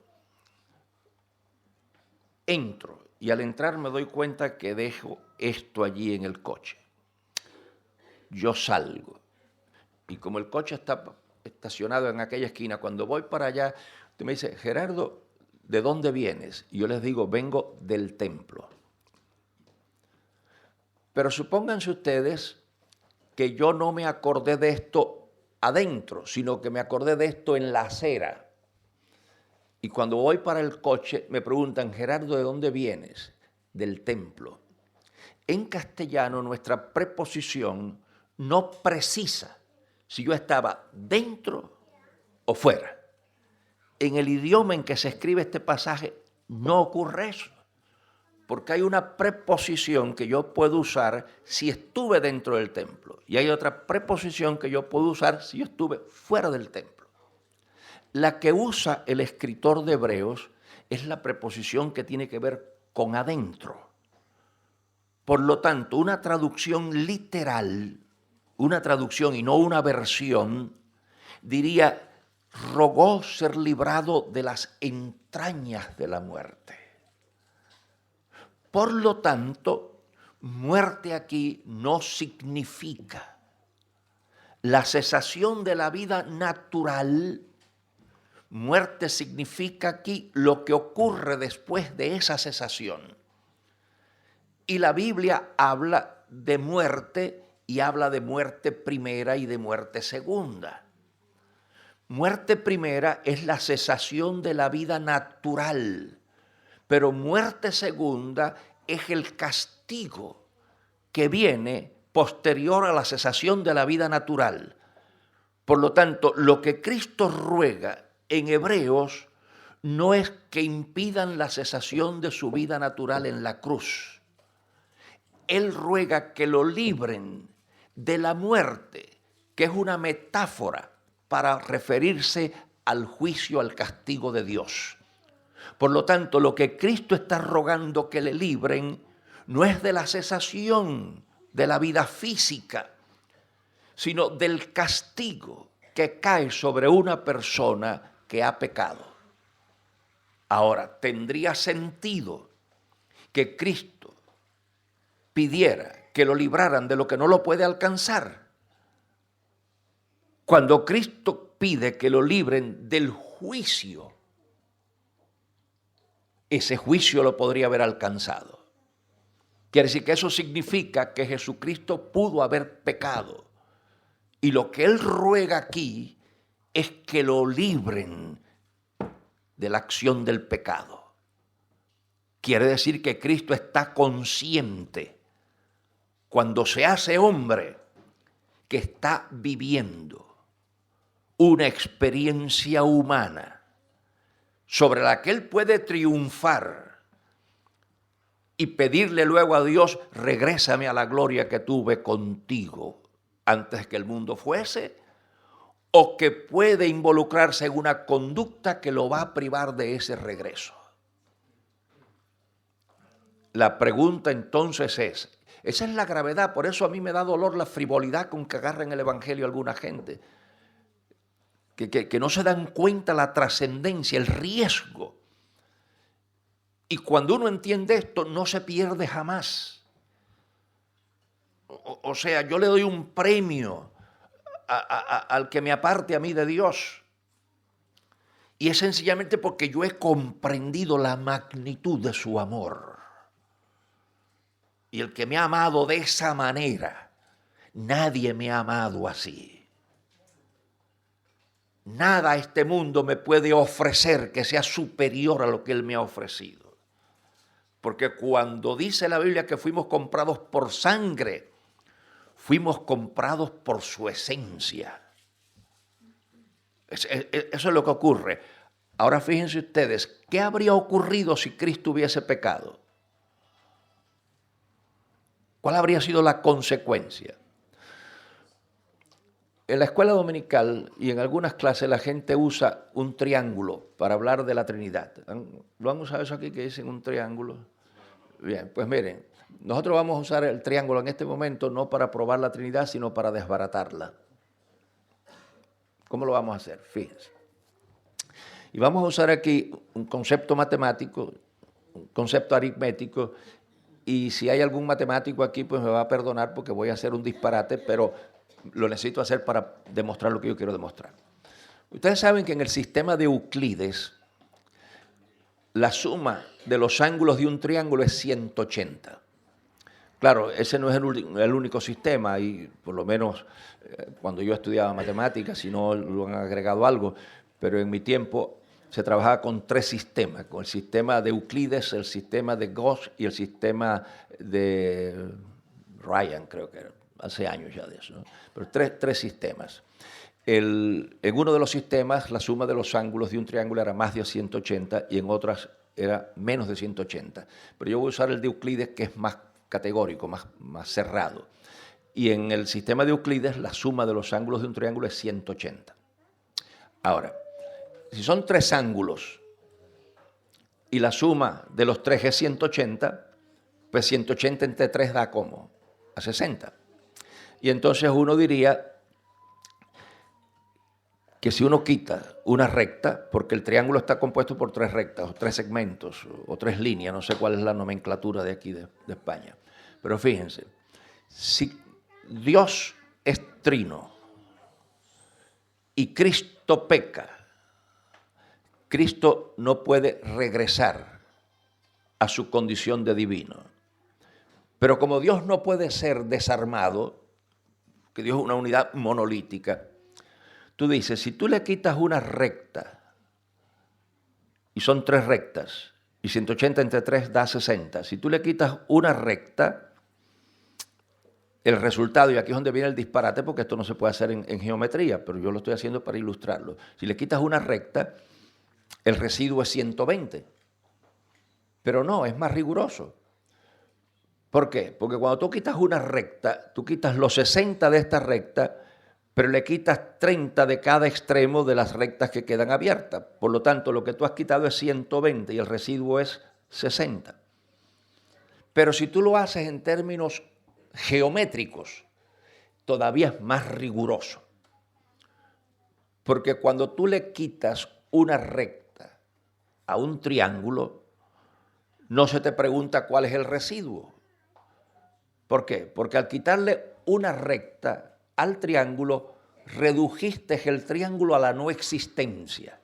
entro y al entrar me doy cuenta que dejo esto allí en el coche. Yo salgo y como el coche está estacionado en aquella esquina, cuando voy para allá, usted me dice, Gerardo, ¿de dónde vienes? Y yo les digo, vengo del templo. Pero supónganse ustedes que yo no me acordé de esto adentro, sino que me acordé de esto en la acera. Y cuando voy para el coche me preguntan, Gerardo, ¿de dónde vienes? Del templo. En castellano nuestra preposición no precisa si yo estaba dentro o fuera. En el idioma en que se escribe este pasaje no ocurre eso, porque hay una preposición que yo puedo usar si estuve dentro del templo y hay otra preposición que yo puedo usar si yo estuve fuera del templo. La que usa el escritor de Hebreos es la preposición que tiene que ver con adentro. Por lo tanto, una traducción literal, una traducción y no una versión, diría, rogó ser librado de las entrañas de la muerte. Por lo tanto, muerte aquí no significa la cesación de la vida natural. Muerte significa aquí lo que ocurre después de esa cesación. Y la Biblia habla de muerte y habla de muerte primera y de muerte segunda. Muerte primera es la cesación de la vida natural, pero muerte segunda es el castigo que viene posterior a la cesación de la vida natural. Por lo tanto, lo que Cristo ruega en Hebreos no es que impidan la cesación de su vida natural en la cruz. Él ruega que lo libren de la muerte, que es una metáfora para referirse al juicio, al castigo de Dios. Por lo tanto, lo que Cristo está rogando que le libren no es de la cesación de la vida física, sino del castigo que cae sobre una persona que ha pecado. Ahora, tendría sentido que Cristo pidiera que lo libraran de lo que no lo puede alcanzar. Cuando Cristo pide que lo libren del juicio, ese juicio lo podría haber alcanzado. Quiere decir que eso significa que Jesucristo pudo haber pecado. Y lo que Él ruega aquí es que lo libren de la acción del pecado. Quiere decir que Cristo está consciente, cuando se hace hombre, que está viviendo una experiencia humana sobre la que Él puede triunfar y pedirle luego a Dios, regrésame a la gloria que tuve contigo antes que el mundo fuese, o que puede involucrarse en una conducta que lo va a privar de ese regreso. La pregunta entonces es, esa es la gravedad, por eso a mí me da dolor la frivolidad con que agarran el evangelio alguna gente, que no se dan cuenta la trascendencia, el riesgo. Y cuando uno entiende esto, no se pierde jamás. O sea, yo le doy un premio al que me aparte a mí de Dios. Y es sencillamente porque yo he comprendido la magnitud de su amor. Y el que me ha amado de esa manera, nadie me ha amado así. Nada a este mundo me puede ofrecer que sea superior a lo que Él me ha ofrecido. Porque cuando dice la Biblia que fuimos comprados por sangre, fuimos comprados por su esencia. Eso es lo que ocurre. Ahora fíjense ustedes, ¿qué habría ocurrido si Cristo hubiese pecado? ¿Cuál habría sido la consecuencia? En la escuela dominical y en algunas clases la gente usa un triángulo para hablar de la Trinidad. ¿Lo han usado eso aquí que dicen un triángulo? Bien, pues miren, nosotros vamos a usar el triángulo en este momento no para probar la Trinidad, sino para desbaratarla. ¿Cómo lo vamos a hacer? Fíjense. Y vamos a usar aquí un concepto matemático, un concepto aritmético, y si hay algún matemático aquí, pues me va a perdonar porque voy a hacer un disparate, pero lo necesito hacer para demostrar lo que yo quiero demostrar. Ustedes saben que en el sistema de Euclides, la suma de los ángulos de un triángulo es 180. Claro, ese no es el único sistema, y por lo menos cuando yo estudiaba matemáticas, si no lo han agregado algo, pero en mi tiempo se trabajaba con 3 sistemas, con el sistema de Euclides, el sistema de Gauss y el sistema de Ryan, creo que era, hace años ya de eso, ¿no? Pero tres sistemas. En uno de los sistemas la suma de los ángulos de un triángulo era más de 180 y en otras era menos de 180. Pero yo voy a usar el de Euclides, que es más categórico, más cerrado. Y en el sistema de Euclides la suma de los ángulos de un triángulo es 180. Ahora, si son 3 ángulos y la suma de los 3 es 180, pues 180 entre 3 da ¿cómo? A 60. Y entonces uno diría que si uno quita una recta, porque el triángulo está compuesto por 3 rectas, o 3 segmentos, o 3 líneas, no sé cuál es la nomenclatura de aquí de España. Pero fíjense, si Dios es trino y Cristo peca, Cristo no puede regresar a su condición de divino. Pero como Dios no puede ser desarmado, que Dios es una unidad monolítica, tú dices, si tú le quitas una recta, y son 3 rectas, y 180 entre 3 da 60, si tú le quitas una recta, el resultado, y aquí es donde viene el disparate, porque esto no se puede hacer en geometría, pero yo lo estoy haciendo para ilustrarlo. Si le quitas una recta, el residuo es 120. Pero no, es más riguroso. ¿Por qué? Porque cuando tú quitas una recta, tú quitas los 60 de esta recta, pero le quitas 30 de cada extremo de las rectas que quedan abiertas. Por lo tanto, lo que tú has quitado es 120 y el residuo es 60. Pero si tú lo haces en términos geométricos, todavía es más riguroso. Porque cuando tú le quitas una recta a un triángulo, no se te pregunta cuál es el residuo. ¿Por qué? Porque al quitarle una recta al triángulo, redujiste el triángulo a la no existencia.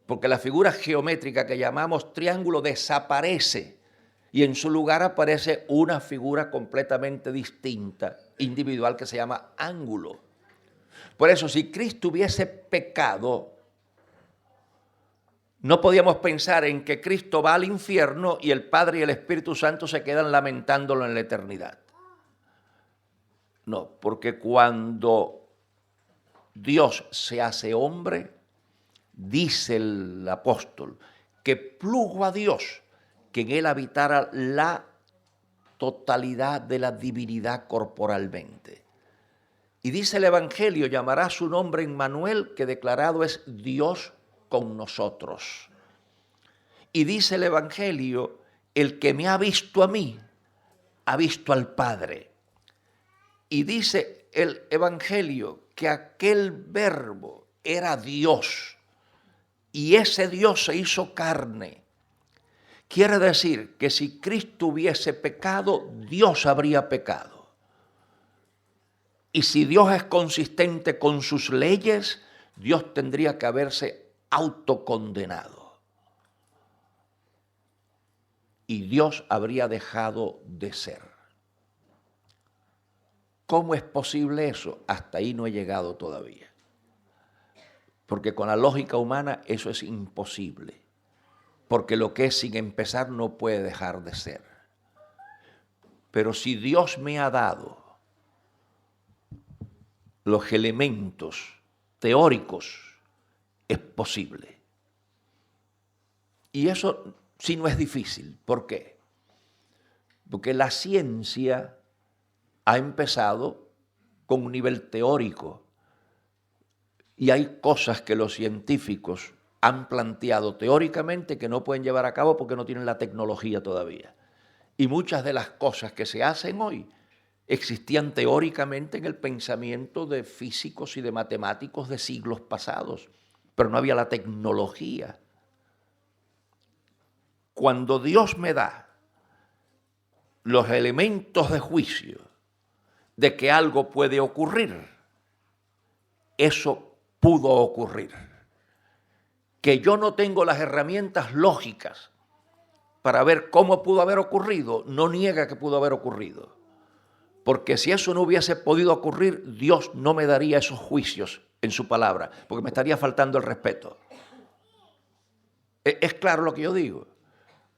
Porque la figura geométrica que llamamos triángulo desaparece y en su lugar aparece una figura completamente distinta, individual, que se llama ángulo. Por eso, si Cristo hubiese pecado, no podíamos pensar en que Cristo va al infierno y el Padre y el Espíritu Santo se quedan lamentándolo en la eternidad. No, porque cuando Dios se hace hombre, dice el apóstol, que plugo a Dios que en él habitara la totalidad de la divinidad corporalmente. Y dice el Evangelio, llamará su nombre Emmanuel, que declarado es Dios con nosotros. Y dice el Evangelio, el que me ha visto a mí, ha visto al Padre. Y dice el Evangelio que aquel verbo era Dios, y ese Dios se hizo carne, Quiere decir que si Cristo hubiese pecado, Dios habría pecado. Y si Dios es consistente con sus leyes, Dios tendría que haberse autocondenado. Y Dios habría dejado de ser. ¿Cómo es posible eso? Hasta ahí no he llegado todavía. Porque con la lógica humana eso es imposible. Porque lo que es sin empezar no puede dejar de ser. Pero si Dios me ha dado los elementos teóricos, es posible. Y eso sí no es difícil. ¿Por qué? Porque la ciencia ha empezado con un nivel teórico y hay cosas que los científicos han planteado teóricamente que no pueden llevar a cabo porque no tienen la tecnología todavía. Y muchas de las cosas que se hacen hoy existían teóricamente en el pensamiento de físicos y de matemáticos de siglos pasados, pero no había la tecnología. Cuando Dios me da los elementos de juicio de que algo puede ocurrir, eso pudo ocurrir. Que yo no tengo las herramientas lógicas para ver cómo pudo haber ocurrido, no niega que pudo haber ocurrido. Porque si eso no hubiese podido ocurrir, Dios no me daría esos juicios en su palabra, porque me estaría faltando el respeto. ¿Es claro lo que yo digo?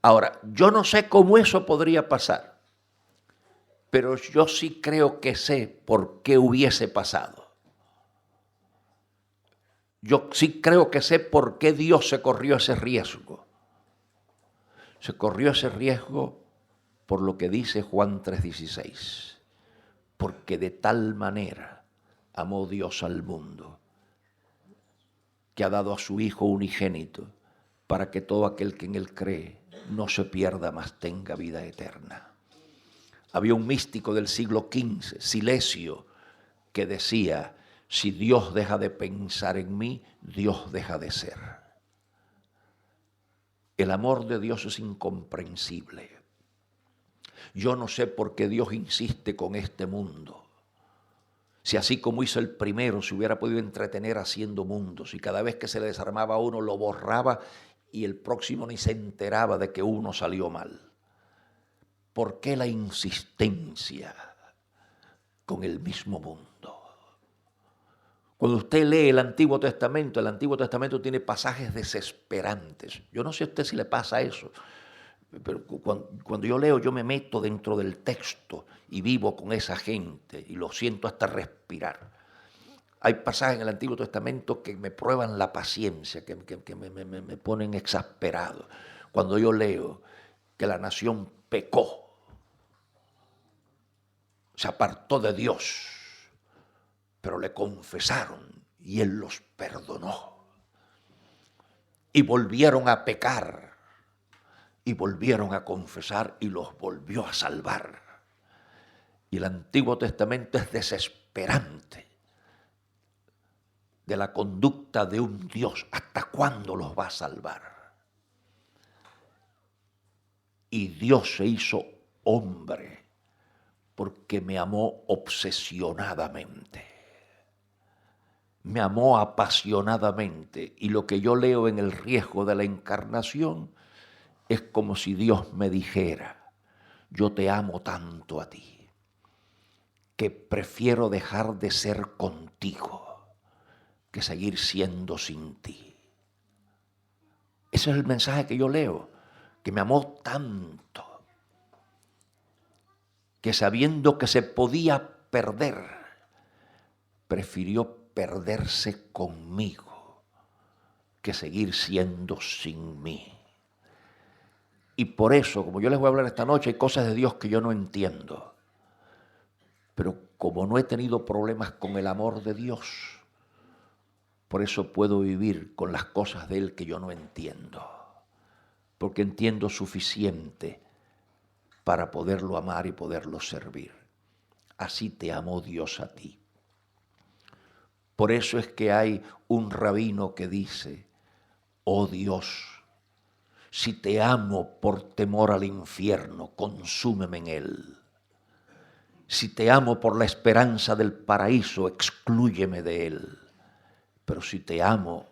Ahora, yo no sé cómo eso podría pasar, pero yo sí creo que sé por qué hubiese pasado. Yo sí creo que sé por qué Dios se corrió ese riesgo. Se corrió ese riesgo por lo que dice Juan 3:16. Porque de tal manera amó Dios al mundo, que ha dado a su Hijo unigénito, para que todo aquel que en Él cree no se pierda, mas tenga vida eterna. Había un místico del siglo XV, Silesio, que decía: si Dios deja de pensar en mí, Dios deja de ser. El amor de Dios es incomprensible. Yo no sé por qué Dios insiste con este mundo. Si así como hizo el primero, se hubiera podido entretener haciendo mundos, y cada vez que se le desarmaba a uno lo borraba y el próximo ni se enteraba de que uno salió mal. ¿Por qué la insistencia con el mismo mundo? Cuando usted lee el Antiguo Testamento tiene pasajes desesperantes. Yo no sé a usted si le pasa eso, pero cuando yo leo, yo me meto dentro del texto y vivo con esa gente y lo siento hasta respirar. Hay pasajes en el Antiguo Testamento que me prueban la paciencia, que me ponen exasperado. Cuando yo leo que la nación pecó, se apartó de Dios, pero le confesaron y Él los perdonó. Y volvieron a pecar, y volvieron a confesar y los volvió a salvar. Y el Antiguo Testamento es desesperante de la conducta de un Dios. ¿Hasta cuándo los va a salvar? Y Dios se hizo hombre porque me amó obsesionadamente. Me amó apasionadamente. Y lo que yo leo en el riesgo de la encarnación es como si Dios me dijera: yo te amo tanto a ti que prefiero dejar de ser contigo que seguir siendo sin ti. Ese es el mensaje que yo leo, que me amó tanto que sabiendo que se podía perder, prefirió perderse conmigo que seguir siendo sin mí. Y por eso, como yo les voy a hablar esta noche, hay cosas de Dios que yo no entiendo. Pero como no he tenido problemas con el amor de Dios, por eso puedo vivir con las cosas de Él que yo no entiendo. Porque entiendo suficiente para poderlo amar y poderlo servir. Así te amó Dios a ti. Por eso es que hay un rabino que dice: oh Dios, Si te amo por temor al infierno, consúmeme en él. Si te amo por la esperanza del paraíso, exclúyeme de él. Pero si te amo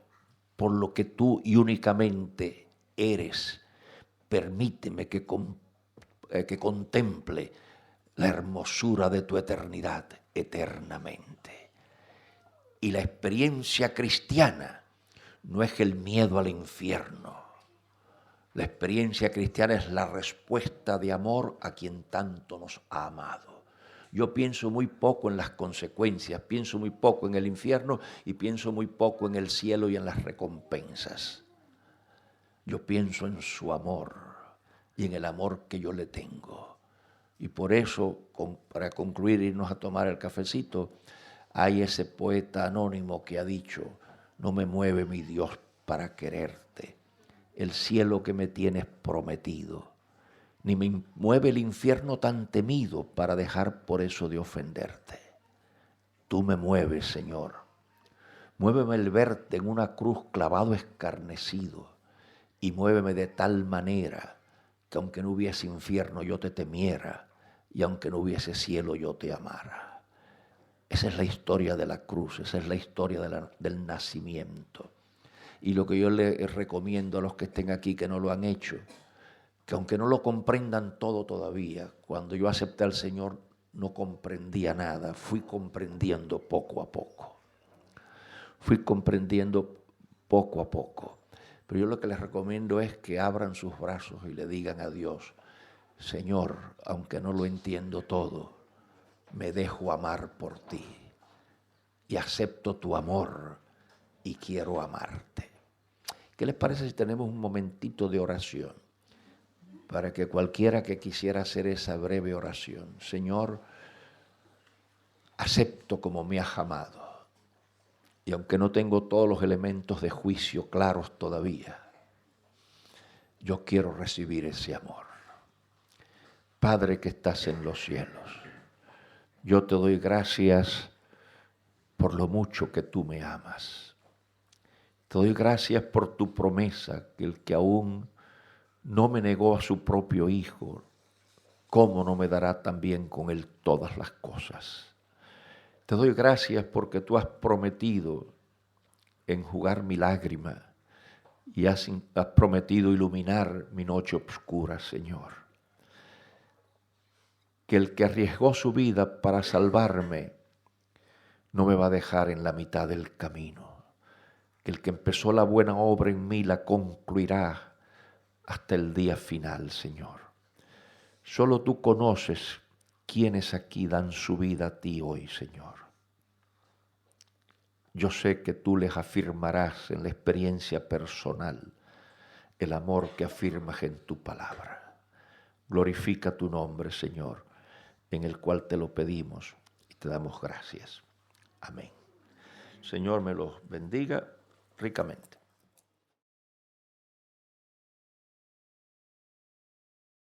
por lo que tú y únicamente eres, permíteme que contemple la hermosura de tu eternidad eternamente. Y la experiencia cristiana no es el miedo al infierno. La experiencia cristiana es la respuesta de amor a quien tanto nos ha amado. Yo pienso muy poco en las consecuencias, pienso muy poco en el infierno y pienso muy poco en el cielo y en las recompensas. Yo pienso en su amor y en el amor que yo le tengo. Y por eso, para concluir, irnos a tomar el cafecito, hay ese poeta anónimo que ha dicho: no me mueve mi Dios para quererte, el cielo que me tienes prometido, ni me mueve el infierno tan temido para dejar por eso de ofenderte. Tú me mueves, Señor. Muéveme el verte en una cruz clavado escarnecido y muéveme de tal manera que aunque no hubiese infierno yo te temiera y aunque no hubiese cielo yo te amara. Esa es la historia de la cruz, esa es la historia del nacimiento. Y lo que yo les recomiendo a los que estén aquí que no lo han hecho, que aunque no lo comprendan todo todavía, cuando yo acepté al Señor no comprendía nada, fui comprendiendo poco a poco. Fui comprendiendo poco a poco. Pero yo lo que les recomiendo es que abran sus brazos y le digan a Dios: Señor, aunque no lo entiendo todo, me dejo amar por ti y acepto tu amor y quiero amarte. ¿Qué les parece si tenemos un momentito de oración? Para que cualquiera que quisiera hacer esa breve oración: Señor, acepto como me has amado. Y aunque no tengo todos los elementos de juicio claros todavía, yo quiero recibir ese amor. Padre que estás en los cielos, yo te doy gracias por lo mucho que tú me amas. Te doy gracias por tu promesa, que el que aún no me negó a su propio Hijo, ¿cómo no me dará también con él todas las cosas? Te doy gracias porque tú has prometido enjugar mi lágrima y has prometido iluminar mi noche oscura, Señor. Que el que arriesgó su vida para salvarme no me va a dejar en la mitad del camino. Que el que empezó la buena obra en mí la concluirá hasta el día final, Señor. Solo tú conoces quiénes aquí dan su vida a ti hoy, Señor. Yo sé que tú les afirmarás en la experiencia personal el amor que afirmas en tu palabra. Glorifica tu nombre, Señor, en el cual te lo pedimos y te damos gracias. Amén. Señor me los bendiga ricamente.